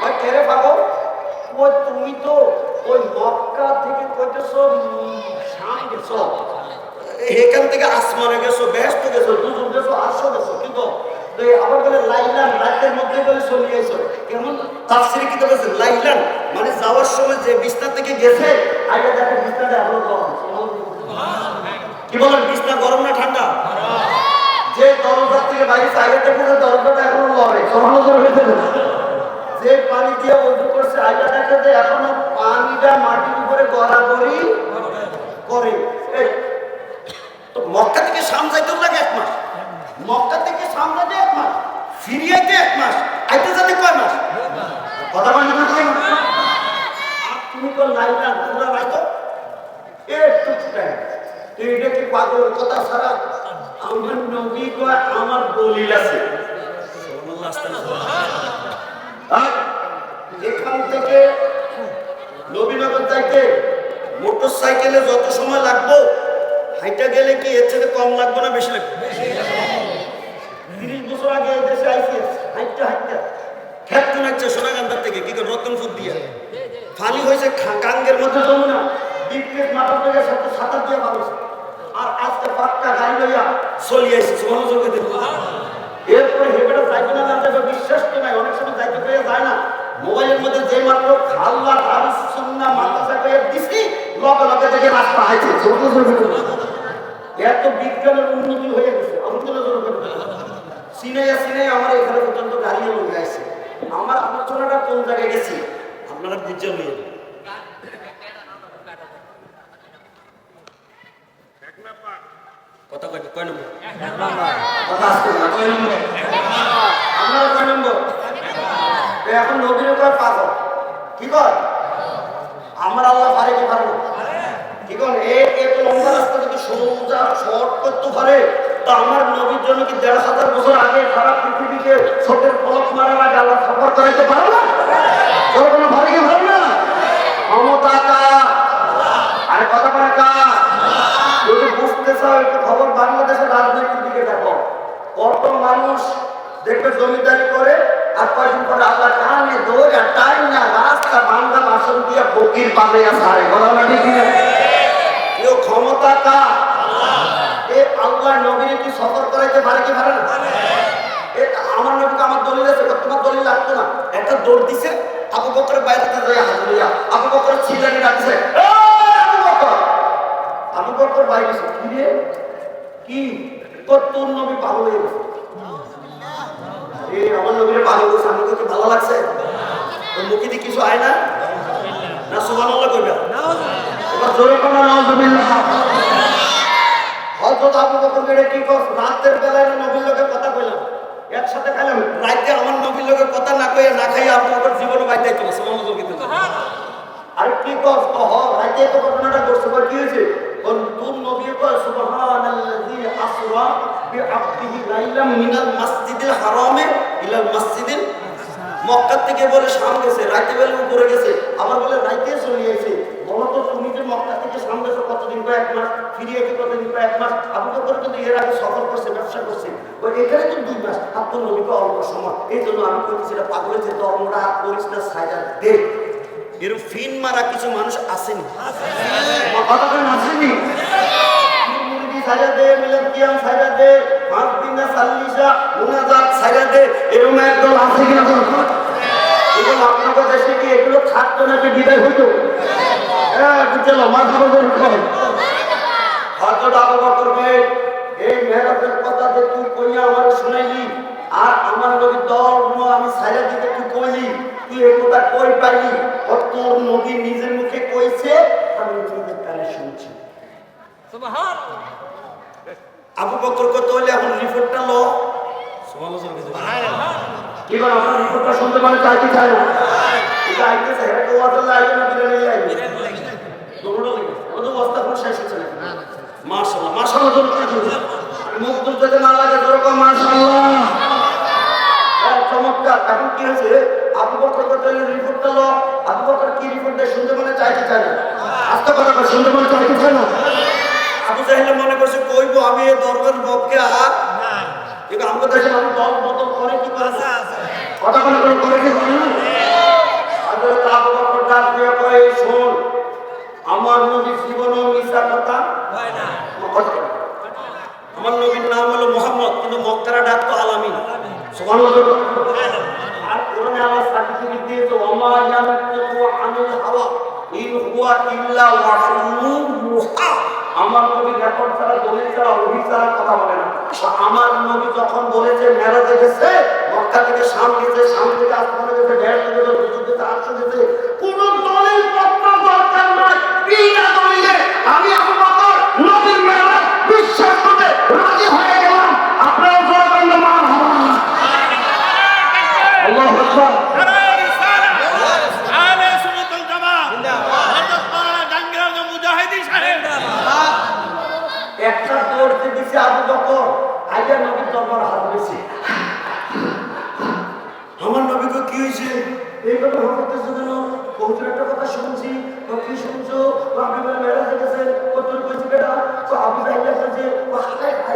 ভাই কেরে পাগল? ওই তুমি তো ওই মক্কা থেকে কইতেছো শাম গেছো, এখান থেকে আসমানে গেছো, বেহেশত গেছো, দুজুর গেছো, আরশো গেছো, কিন্তু আবার বলে লাইলান রাতের মধ্যে বলে চলে গেছো। কেমন তাফসীরে কি বলেছে? লাইলান মানে যাওয়ার সময় যে বিছনা থেকে গেছে, আগে দেখে বিছনাটা এখনো গরম। কি বলেন, বিছনা গরম না ঠান্ডা? যে দরজা থেকে বাইরে আগে থেকে দরজাটা এখনো লড়ে, সুবহানাল্লাহ হয়েছে। যে পানি দিয়ে ওযু করছে, আগে দেখে যে এখনো পানিটা মাটির উপরে গড়াগড়ি করে। তো মক্কা থেকে শাম যাইতে লাগে 1 মাস, মক্কা থেকে শাম যাইতে 1 মাস, ফিরে আইতে 1 মাস, আইতে যেতে কয় মাস? কথা বলেন না কয় মাস? আর তুমি তো লাইলা পুরা নাই তো একটু টাইম, তুই এটা কি পাগল কথা ছাড়া আমার নবী কয় আমার দলিল আছে। আর এখান থেকে নবীনগর যাইতে মোটর সাইকেলে যত সময় লাগবো হাইটা গেলে কি এর থেকে কম লাগবে না বেশি লাগবে? 30 বছর আগে এই দেশে আইসি হাইটা হাইটা খেত কোনাচ্ছে সোনাগান্ধার থেকে কি করে রতনপুর দিয়ে ফানি হয়েছে কাঙ্গের মধ্যে যমুনা বিক্রেত মাথার থেকে সাথে সাঁতার দিয়ে মানুষ আর আজকে পাক্কা গাড়ি লইয়া চলি আইসি সমালোচকে দেব। এরপরে হেবেটা যাইবে না জানতে বিশ্বাস তো নাই, অনেক সময় যাইতে পেয়ে যায় না। মোবাইলের মধ্যে যে মাত্র খাল্লা দারুস সুন্নাহ মাদ্রাসা করে দিছি লগে লগে থেকে রাস্তা আইছে এত বিজ্ঞানের উন্নতি হয়ে গেছে। সিনে আমার এখানে পর্যন্ত গাড়ি লগে আসছে। আমার আলোচনাটা কোন জায়গায় গেছি আপনারা বুঝে নিয়ে কথা কয় কয় নম্বর কথা আসছে না কয় নম্বর আপনারা কয় নম্বর এখন নবীর উপর পাগল কি কর আমার আল্লাহ পারে কি পারে কি কর এত লম্বা রাস্তা যদি সোজা শর্ট করতে পারে তো আমার নবীর জন্য কি 1500 বছর আগে সারা পৃথিবীকে ছোটের পলক মারার আগে আল্লাহ সফর করাইতে পারো না? কোনো পারে কি পারে না? ক্ষমতা কার? আরে কথা বলে কার? যদি বুঝতে চাও একটু খবর বাংলাদেশের রাজনৈতিক দিকে দেখো। কত মানুষ দেখবে জমিদারি করে আর কয়েকদিন পরে আল্লাহ টানে দৌড়া টাইম না রাস্তা বাংলা ভাষণ দিয়ে ফকির পাবে সারে বলা ঠিক না? কেউ ক্ষমতা কার? আল্লাহ নবীর কি সফর করাইতে পারে কি পারে না? আমার নবীকে আমার দলিল আছে, তোমার দলিল লাগতো না। একটা দৌড় দিছে আবু বকরের বাইরে আবু বকরের ছিলানি ডাকছে আবু বকর বাইরে কি রে কি তোর নবী পাগল হয়ে গেছে। আমার নবীর পাগল হয়েছে আমাকে কি ভালো লাগছে? তোর মুখে দিয়ে কিছু আয় না না সুবহানাল্লাহ কইবে এবার জোরে কোন নাউজুবিল্লাহ। হযরত আবু বকর বেড়ে কি কর রাতের বেলায় নবীর লগে কথা কইলাম একসাথে খাইলাম রাতে আমার নবীর লগে কথা না কইয়া না খাইয়া আবু বকর জীবনে বাইতে চলে সুবহানাল্লাহ। আর কি কর তো রাতে তো ঘটনাটা করছে কি হয়েছে তোর নবী কয় সুবহানাল্লাযী আসরা বিআবদিহি লাইলাম মিনাল মাসজিদিল হারামে ইলাল মাসজিদিল মক্কা থেকে বলে শাম গেছে রাতে বেলা উপরে গেছে আবার বলে রাতে চলে গেছে। বলো তো তুমি যে মক্কা থেকে শাম গেছো কতদিন পর 1 মাস ফিরিয়ে কি কতদিন পর 1 মাস আবু বকর কিন্তু এর আগে সফর করছে ব্যবসা করছে ওই এখানে তো 2 মাস আপনার নবীকে অল্প সময় এই জন্য আমি কইছি এটা পাগলের যে ধর্মটা করিস না সাইডা দে এরকম ফিন মারা কিছু মানুষ আসেনি কথা কেন আসেনি? মুরগি সাইডা দে মিলাদ কিয়াম সাইডা দে 5 দিন না সাল্লিশা মুনাজাত সাইডা দে এরকম একদল আছে কিনা এগুলো আপনাদের দেশে কি এগুলো থাকতো নাকি বিদায় হইতো? হ্যাঁ বুঝলো মাথা বদল করে হযরত আবু বকর ভাই এই মেরাজের কথা যে তুই কইয়া আমার শুনাইলি আর আমার নবীর ধর্ম আমি ছাইড়া দিতে তুই কইলি তুই এই কথা কই পাইলি? তোর নবী নিজের মুখে কইছে আমি নিজের কানে শুনছি সুবহানাল্লাহ। আবু বকর কত হইলে এখন রিপোর্টটা লো সুবহানাল্লাহ কি বল আমার রিপোর্টটা শুনতে মানে চাই কি চাই না এটা আইতে চাই এটা ওয়াদাল্লাহ আইবে না বিরানি আইবে দৌড়ো লাগে ওদের অবস্থা পুরো শেষ হচ্ছে না মাশাআল্লাহ মাশাআল্লাহ মুখ দুলতে না লাগে যেরকম মাশাআল্লাহ চমৎকার। এখন কি হয়েছে আবু বকর কত হইলে রিপোর্টটা লো আবু বকর কি রিপোর্টটা শুনতে মানে চাই কি চাই না আস্তে কথা শুনতে মানে চাই কি চাই না আবু জাহেল মনে করছে কইবো আমি এই দরবার পক্ষে আর কিন্তু আমাদের দেশে মানুষ দল বদল করে কি করে কথা করে কি করে না হযরত আবু বকর ডাক দিয়ে কয় শুন আমার নবীর জীবনে মিছা কথা হয় না আমার নবীর নাম হলো মুহাম্মদ কিন্তু মক্কার ডাক তো আলামিন সুবহানাল্লাহ। আর কোরআনে আল্লাহ সার্টিফিকেট দিয়েছে ওমা ইয়ানতিকু আনিল হাওয়া ইন হুয়া ইল্লা ওয়াহয়ুন ইউহা। আমার নবী রেকর্ড ছাড়া দলিল ছাড়া ওহী ছাড়া কথা বলে না। আমার নবী যখন বলেছে মেরাজে গেছে মক্কা থেকে শাম গেছে শাম থেকে আসমানে গেছে ঢের থেকে যুদ্ধে আটশো গেছে কোন দলিল পত্র দরকার নাই বিনা দলিলে আমি আবু বকর নবীর মেরাজ বিশ্বাস করতে রাজি হয়ে গেলাম। আপনারা জোরে বলেন মারহাবা আল্লাহু আকবার আলে সুন্নাতুল জামাত জিন্দাবাদ হযরত মাওলানা জাঙ্গির মুজাহিদি সাহেব একটা দৌড় দিছে হয়েছে আবু বকর আইয়া নবীর দরবার হাত দিয়েছে। আমার নবীকে কি হয়েছে এইভাবে হতেছে কেন? বহু একটা কথা শুনছি। কি শুনছো? আপনি বলে মেয়েরা দেখেছে তোর কইছে বেটা তো আবু জাহিল কইছে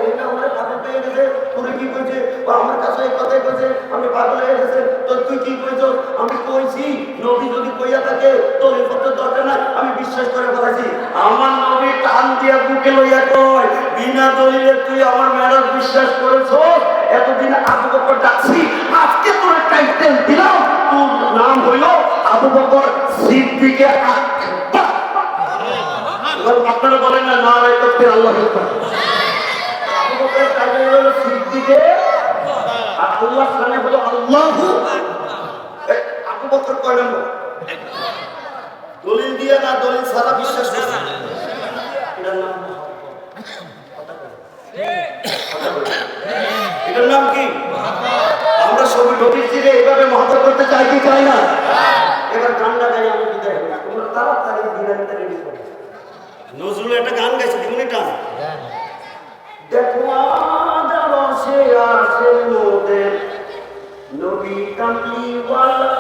এটা আমার পাগল পেয়ে গেছে। তোরে কি কইছে? আমার কাছে এই কথাই কইছে আমি পাগল হয়ে গেছে। তো তুই কি কইছ? আমি কইছি নবী যদি কইয়া থাকে তো এই কথার দরকার নাই, আমি বিশ্বাস করে বলেছি। আমার নবী টান দিয়া বুকে লইয়া কয় বিনা দলিলে তুই আমার মেয়েরা বিশ্বাস করেছ? এতদিন আবু বকর ডাকছি, আজকে তোর টাইটেল দিলাম, তোর নাম হইল আবু বকর সিদ্দিকে আকবার। আপনারা বলেন না না রে তকবীর আল্লাহু আকবার। আবু বকরের টাইটেল হইল সিদ্দিকে আর আল্লাহর নামে হলো আল্লাহু। আবু বকর কয় নম্বর? দলিল দিয়ে না দলিল ছাড়া বিশ্বাস করে? এটার নাম এটার নাম কি? আমরা সবাই নবীর জিরে এভাবে মহব্বত করতে চাই কি চাই না? এবার গান লাগাই আমি বিদায় হই। তোমরা তাড়াতাড়ি দিনারিতে রেডি করো। নজরুল একটা গান গাইছে, দিমুনি টান। দেখো আদার সে আসে মোদের নবী কামলিওয়ালা।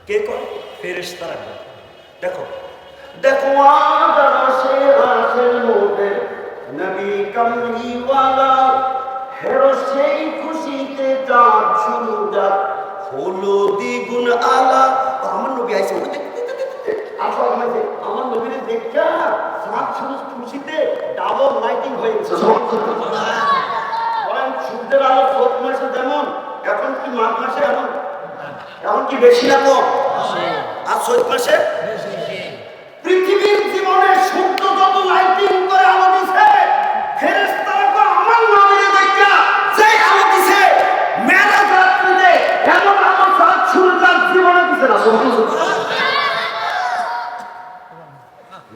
কে কয়? ফেরেশতারা। দেখো দেখো আদার সে আসে মোদের নবী কামলিওয়ালা। হেরো সেই খুশিতে চাঁদ শুরু যাক হলো দ্বিগুণ আলা। আমার নবী আইছে আসো আমাদের আমার নবীরে দেখা চাঁদ শুরু খুশিতে ডাবল লাইটিং হয়ে গেছে। বলেন সূর্যের আলো চৈত মাসে যেমন এখন কি মাঘ মাসে এমন এখন কি বেশি না কম? আর চৈত মাসে পৃথিবীর জীবনে সূর্য যত লাইটিং করে আলো দিছে, ফেরেশতারা আমার নবীরে দেখা যে আলো দিছে মেরাজ রাত্রিতে এমন আলো চাঁদ সূর্যের জীবনে দিছে না।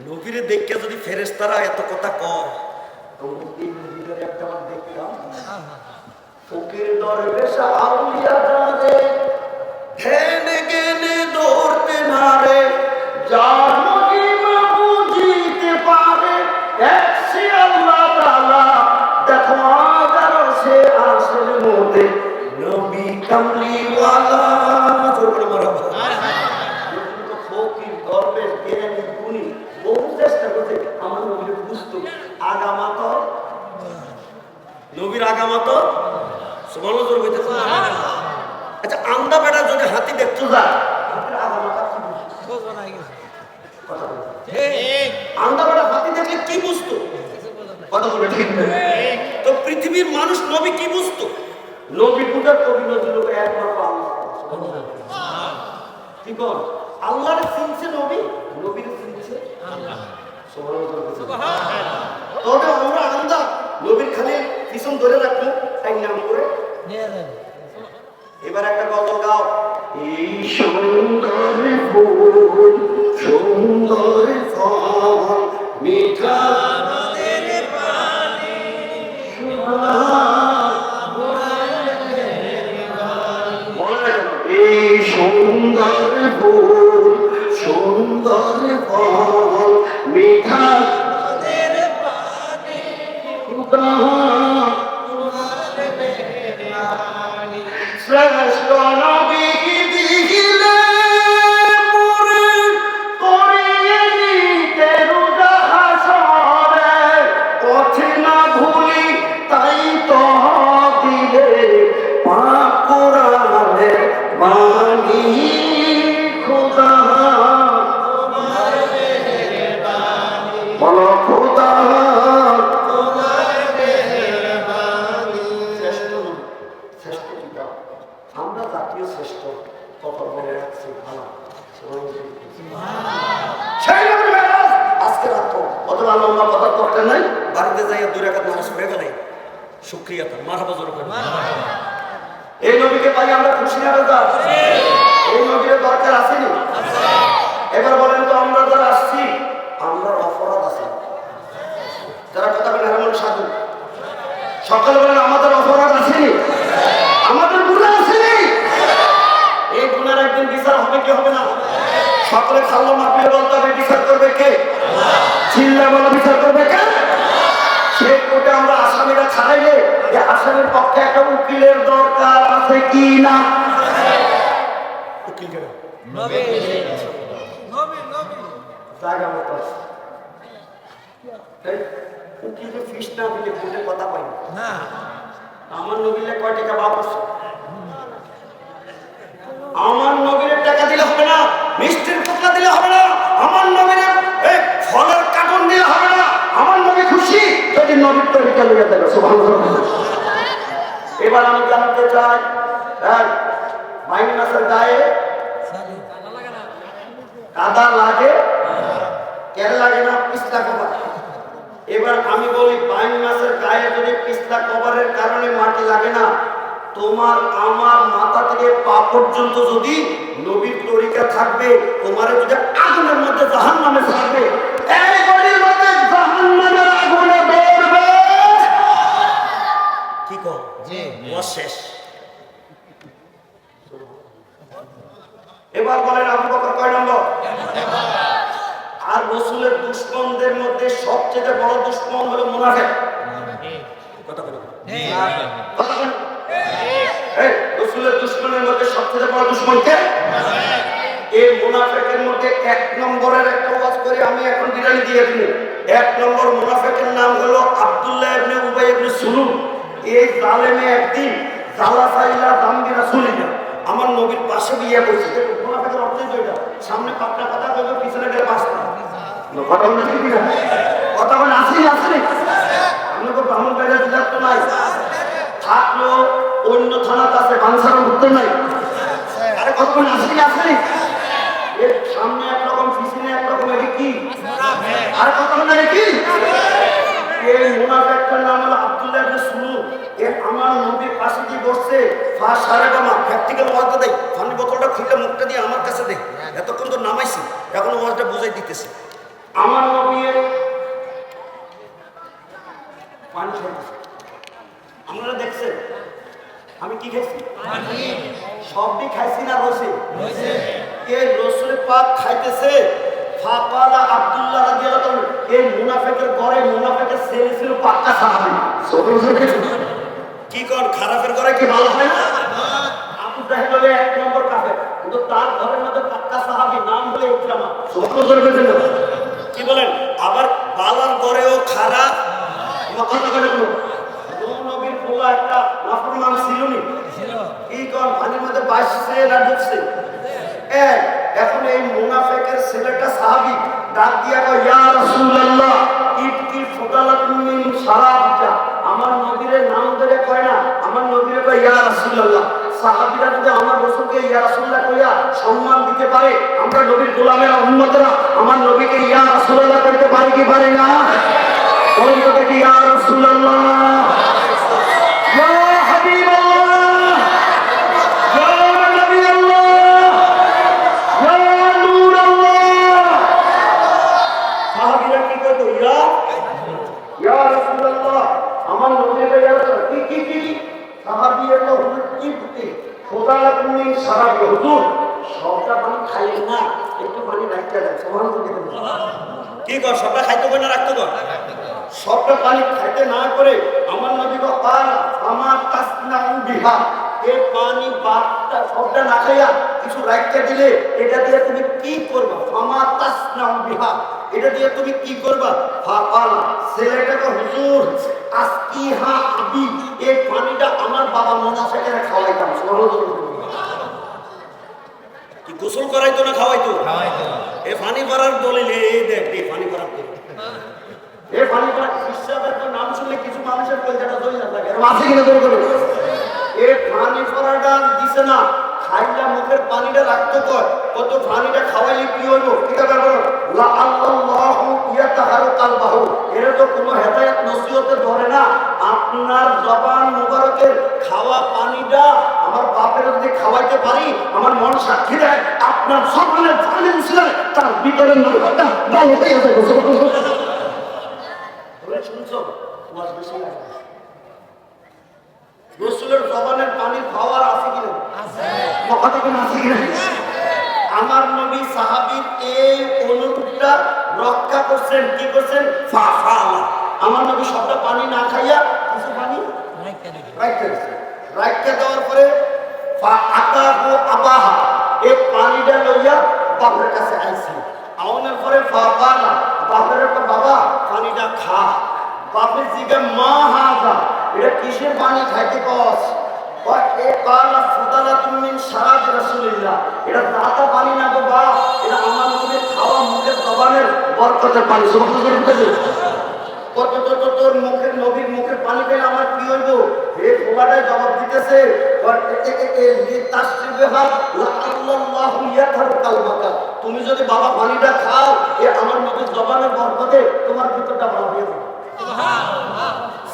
নবীরে দেখে যদি ফেরেশতারা এত কথা কয় তো এই নবীদের একটা বার দেখতাম ফকির দরবেশ আউলিয়া যারে ধ্যানে জ্ঞানে ধরতে নারে যার মহিমা বুঝিতে পারে এক সে আল্লাহ তাআলা। দেখো আগারো সে আসল মোদের নবী কামলিওয়ালা। ফকির দরবেশ জ্ঞানী গুণী বহু চেষ্টা করছে আমার নবীর বুঝতো আগামাত নবীর আগামাত সুবহানাল্লাহ জোর কইতেছে। আচ্ছা আন্দা বেটা যদি হাতি দেখতো যা হাতির আগামাত কি বুঝতো? কথা বলে ঠিক। আন্দা বেটা হাতি দেখলে কি বুঝতো? কথা বলে ঠিক। তো পৃথিবীর মানুষ নবী কি বুঝতো? নবী পূজার কবি নজরুল একমাত্র আল্লাহ। কি বল? আল্লাহর চিনছে নবী, নবীর চিনছে আল্লাহ। তবে আমরা আন্দা নবীর খালি পিছন ধরে রাখবো তাই নাম করে। এবার একটা গজল গাও। এই সুন্দর ফুল সুন্দর ফল মিঠা নদের পানি এই সুন্দর ফুল সুন্দর ফল মিঠা নদের পানি শ্রেষ্ঠ নবী দিলে মোরে করিয়ে নিতে রোজা হাসরে পথে না ভুলি তাই তো দিলে পাক কোরআনের বাণী খোদা তোমার মেহেরবানি বলো খোদা তোমার মেহেরবানি। শ্রেষ্ঠ কিতাব আমরা জাতীয় শ্রেষ্ঠ কথা বলে রাখছি ভালো আজকে রাত অথবা লম্বা কথা দরকার নাই, বাড়িতে যাইয়া 2 রাকাত নামাজ পড়ে গেলে শুকরিয়া তার মারহাবা জোর করে। এই নবীকে পাই আমরা খুশি না বেজার? এই নবীর দরকার আসেনি? এবার বলেন তো আমরা যারা আসছি আমরা অপরাধ আছে যারা কথা বলে এমন সাধু সকালে বলেন আমাদের অপরাধ আসেনি? আমাদের গুনাহ আসেনি? এই গুনার একদিন বিচার হবে কি হবে না? সকলে খাল্লা মাপিয়ে বলতে হবে বিচার করবে কে? চিল্লা বলা বিচার করবে কে? সে নবিলের দরকার আছে কি না? জায়গা মতো আছে। কিন্তু ফিস না দিলে ভোটের কথা পাই না। আমার নবীলে কয় টাকা বাপ আছে? আমার নবীর টাকা দিলে হবে না, মিষ্টির টুকরা দিলে হবে না, আমার নবীর ফলের কার্টন দিলে হবে না। আমার নবী খুশি যদি নবীর তরিকা লইয়া দেবে। সুবহানাল্লাহ। এবার আমি জানতে চাই, বাইন মাসের গায়ে কাদা লাগে, কেন লাগে না? পিস্তা কভার। এবার আমি বলি, বাইন মাসের গায়ে যদি পিস্তা কভারের কারণে মাটি লাগে না, তোমার আমার মাথা থেকে পা পর্যন্ত যদি নবীর তরিকা থাকবে, তোমার যদি আগুনের মধ্যে জাহান্নামে ছাড়বে, এই গলির মধ্যে জাহান্নামের আগুনে পড়বে। কি কও? জি, শেষ। এবার বলেন আবু বকর কয় নম্বর? আর রাসূলের দুশমনদের মধ্যে সবচেয়ে বড় দুশমন হলো মুনাফিক। কথা বলো। কথা বলো। এই রাসূলের দুশমনের মধ্যে সবচেয়ে বড় দুশমন কে? এই মুনাফিকের মধ্যে এক নম্বরের একটা ওয়াজ করে আমি এখন বিরানি দিয়ে দিই। এক নম্বর মুনাফিকের নাম হলো আব্দুল্লাহ ইবনে উবাই ইবনে সুলুল। এই জালেমে একদিন জালাসাইলা দামবি রাসূলিল্লাহ আমার নবীর পাশে গিয়ে বসে। মুনাফিকের অর্থ এটা, সামনে পাকনা কথা বলবে, পিছনে গেলে বাসনা। কথা বলে কি না? কথা বলে আসেনি আসেনি। আমি তো ব্রাহ্মণ বাইরে দিলাম তো নাই, থাকলো অন্য থানাতে আছে, বাঞ্ছার উত্তর নাই। আরে কথা বলে আসেনি আসেনি। এর সামনে একরকম, পিছনে একরকম, এটা কি? আর কথা বলে কি? এই মুনাফিকটার নাম হলো আব্দুল্লাহ ইবনে সুলুল। এ আমার নবীর পাশে গিয়ে বসছে। ফাঁস সারে বামা প্র্যাকটিক্যাল ওয়াজটা দেয়, পানি বোতলটা খুলে মুখটা দিয়ে আমার কাছে দেয়। এতক্ষণ তো নামাইছি, এখন ওয়াজটা বুঝাই দিতেছি। আমার নবী পানি খাইতেছে, আপনারা দেখছেন আমি কি খাইছি? সবই খাইছি না রসে? এই রসুল পাক খাইতেছে। ফাকালা আব্দুল্লাহ রাদিয়াল্লাহু আনহু, এই মুনাফিকের ঘরে মুনাফিকের ছেলে ছিল পাক্কা সাহাবী। কি কোন খারাপের ঘরে কি ভালো হয় না? আবু জাহেল হলো এক নম্বর কাফের, কিন্তু তার ঘরের মধ্যে পাক্কা সাহাবী, নাম হলো ইকরামা। সুবহানাল্লাহ। কি বলেন? আবার বালার ঘরেও খারাপ কথা বলে বলো। নবীর পোলা একটা নাফরমান ছিল নি? কি কোন পানির মধ্যে বাসছে না ডুবছে? এখন এই মুনাফিকের ছেলেটা সাহাবী ডাক দিয়া কয়, ইয়া রাসূলুল্লাহ ইবকি ফুদালাতুম মিন শারাবিকা। আমার নবীর নাম ধরে কয় না, আমার নবীর কয় ইয়া রাসূলুল্লাহ। সাহাবীরা যদি আমার রাসূলকে ইয়া রাসূলুল্লাহ কইয়া সম্মান দিতে পারে, আমরা নবীর গোলামেরা উম্মতরা আমার নবীকে ইয়া রাসূলুল্লাহ করতে পারি কি পারে না? বলেন তো দেখি, ইয়া রাসূলুল্লাহ, ইয়া হাবিবাল্লাহ, ইয়া নবিয়াল্লাহ, ইয়া নূরাল্লাহ। সাহাবীরা কি কইতো? ইয়া রাসূলুল্লাহ। আমার নবীকে ইয়া রাসূলুল্লাহ। কি সাহাবীরা তো হুজুর কি বলতে? খোদা তুমি সারা হুজুর সবটা পানি খাইলেন না, একটু পানি রাখতে দেন। সুবহানাল্লাহ। কি কর? সবটা খাইতে কই না রাখতে কর? সবটা পানি খাইতে না করে আমার নবী বলেন, আমার তাসনাউ বিহা, এই পানি বাদটা সবটা না খাইয়া কিছু রাখতে দিলে এটা দিয়ে তুমি কি করবা? আমার তাসনাউ বিহা, এটা দিয়ে তুমি কি করবা? ফাকালা, ছেলেটাকে হুজুর আসকিহা আবি, এই পানিটা আমার বাবা মুনাফিকেরা খাওয়াইতাম। সুবহানাল্লাহ। কি গোসল করাইতো না খাওয়াইতো? এ পানি ভরার দলিল, এই দেখ এই পানি ভরার দলিল। এই পানি ভরা ইসলামের তো নাম শুনলে কিছু মানুষের কলজাটা জ্বলে লাগে। এর মাঝে কিনা দৌড় করে এই পানি ভরাটা দিছে না, খাইলা মুখের পানিটা রাখতে কয়, কত পানিটা খাওয়াইলে কি হইব? ঠিক আছে বলো, লা আল্লাহু ইয়াতাহারু কালবাহু। এর তো কোনো হেদায়েত নসিহতে ধরে না। আপনার জবান মুবারকের খাওয়া পানিটা আমার বাপের যদি খাওয়াইতে পারি, আমার মন সাক্ষী দেয় আপনার জবানের পানি ছিল তার ভিতরে নরকটা ভালো হয়ে যাবে। বলে শুনছো ওয়াজ বেশি লাগে। রাসূলের জবানের পানি খাওয়ার আছে কিনা? আছে। কথা কি আছে কিনা? আমার নবী সাহাবীর এই অনুরোধটা রক্ষা করছেন। কি করছেন? ফাফালা। আমার নবী সবটা পানি না খাইয়া কিছু পানি রাখতে দিয়েছে। রাখতে দেওয়ার পরে আকাহু আবাহা এই পানিটা লইয়া বাপের কাছে আইছে। আউনের পরে বাবা বাপের বাবা পানিটা খা। বাপে জিজ্ঞা মা হাজা এটা কিসের পানি খাইতে কস? এটা দাতা পানি না গো বা, এটা আমার নবীর খাওয়া মুখের জবানের বরকতের পানি। তোর মুখের নবীর মুখের পানি পেলে আমার কি হইব? হে ফোলাটাই জবাব দিতেছে তুমি যদি বাবা পানিটা খাও এ আমার নবীর জবানের বরকতে তোমার ভিতরটা ভালো হয়ে যাবে।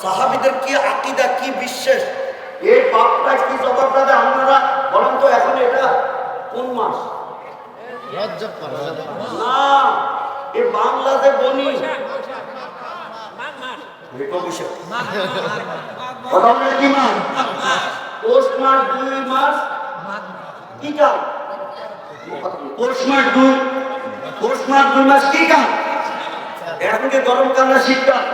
সাহাবীদের কি আকীদা, কি বিশ্বাস, এই বাপটা কি জবাবটা দেয় আপনারা বলেন তো? এখন এটা কোন মাস? রজব না, এ বাংলাতে বনি কি মাস? পৌষ মাস, 2 মাস কি কাল? পৌষ মাস 2 মাস কি কাল? এখন কি গরমকাল না শীতকাল?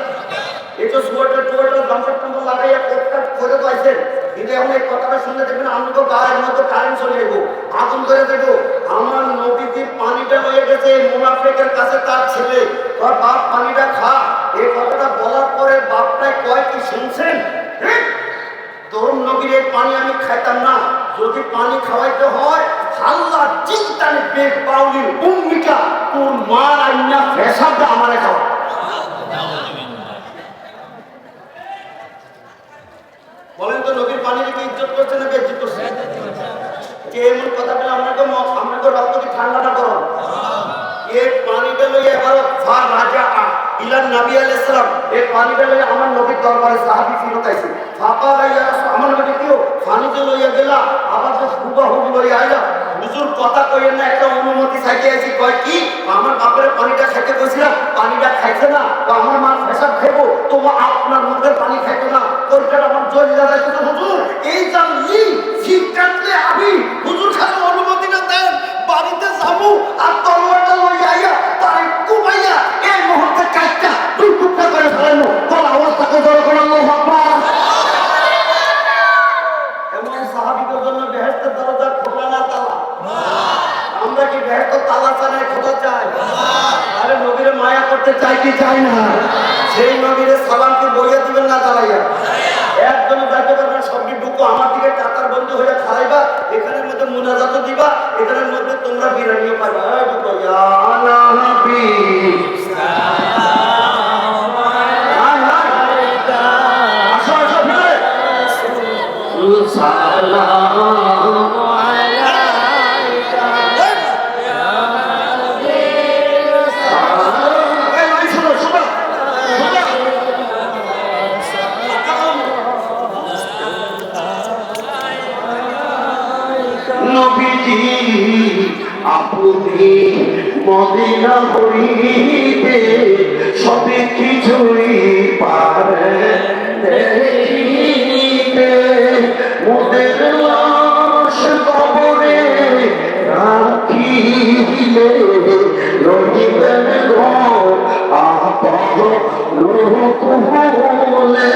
এই তো সোয়েটার গামছা টামছা লাগাইয়া কোটটা করে পাইছেন, কিন্তু এখন এই কথাটা শুনলে দেখবেন আমি তো গায়ের মধ্যে কারেন্ট চলে যাবো, আগুন করে দেবো। আমার নবীজি পানিটা হয়ে গেছে মুনাফিকের কাছে, তার ছেলে তোর বাপ পানিটা খা। এই কথাটা বলার পরে বাপটাই কয় কি শুনছেন? তোর নবীর এই পানি আমি খাইতাম না, যদি পানি খাওয়াইতে হয় আল্লাহ চিন্তানে বেগ পাউলির ভূমিকা তোর মার আইনা ফেসাবটা আমারে খাওয়া। বলেন তো নবীর পানি রেখে ইজ্জত করছে না বেজ্জত করছে? যে এমন কথা বলে আপনাকে রক্ত কি ঠান্ডাটা গরম? এই পানিটা লইয়া এবার রাজা ইলান নবী আলাইহিস সালাম এই পানিটা লইয়া আমার নবীর দরবারে সাহাবী ফিরত আইছে। ফাঁকা লাইয়া আমার নবী কেউ পানিতে লইয়া গেলা, আবার তো হুবাহুব লইয়া আইলা। হুজুর কথা কইেন না, একটা অনুমতি চাইতে আইছি। কয় কি? আমার বাপের পানিটা খাইতে কইছিলাম, পানিটা খাইছে না, তো আমার মা পেশাব খাইবো, তো আপনার মুখের পানি খাইতো না, তোরটা আমার জলিলা যাইতো। হুজুর এই জানলি শীত কাটলে আমি হুজুর খালি অনুমতি না দেন, বাড়িতে যাবো আর তলোয়ারটা লইয়া আইয়া তাই কুমাইয়া এই মুহূর্তে কাটটা দুই টুকরা করে ফেলানো। তোর আওয়াজটাকে জোরে করে আল্লাহু আকবার। এমন সাহাবীদের জন্য বেহেশতের দরজা খোলা না তালা? আমরা কি বেহেশতের তালা চাই খোলা চাই? আরে নবীরে মায়া করতে চাই কি চাই না? সেই নবীরে সালামকে বইয়া দিবেন না দাঁড়াইয়া? একজনে যাইতে পারবেন, সবটি ঢুকো আমার দিকে টাকার বন্ধু হয়ে খাইবা, এখানের মধ্যে মুনাজাত দিবা, এখানের মধ্যে তোমরা বিরিয়ানিও পাইবা। ঢুকো ইয়া নবী আপনি মদিনা হইতে সবে কিছুই পারেন দেখিতে, মোদের লাশ কবরে রাখিলে রহিবেন গো আপন লোক বলে।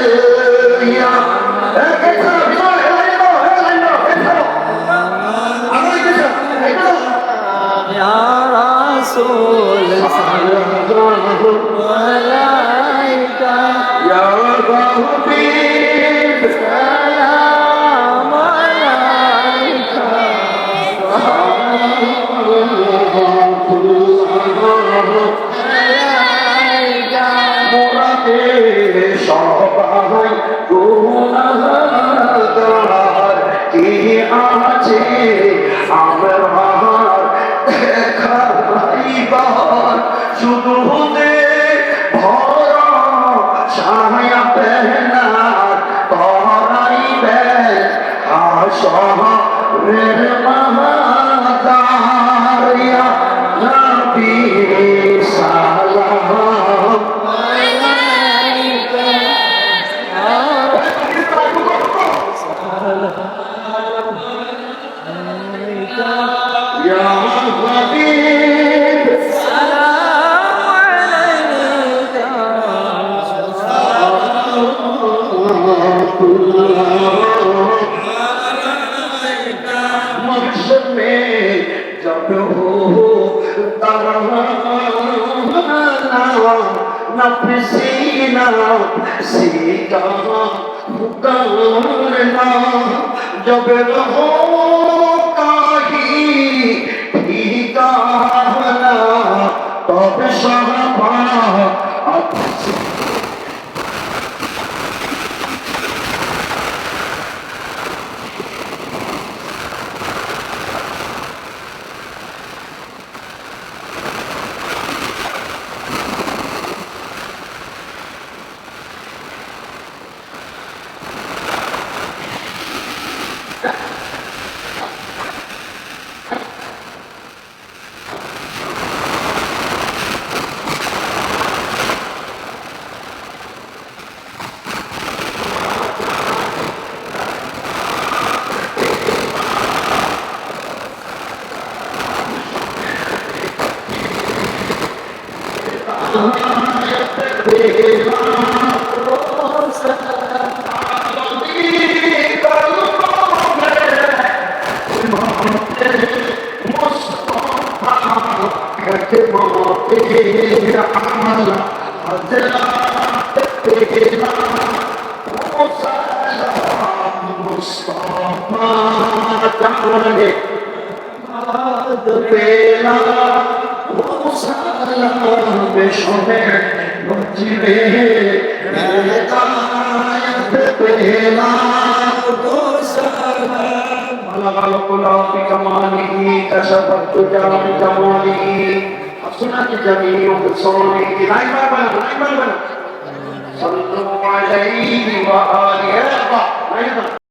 Rasul sallallahu alaika ya Rabbi salam alaika alaika murate সবাই গুনাহগার কি আছে আমার দেখাইবার, শুধু দে ভরা ছায়া পেনার তরাইবেন আসরের মাহাদার। ইয়া নবী সালাম alaika सीना सीता पुकारना जब रहो काही ठिकाना तब सहबा صلوا عليه وآله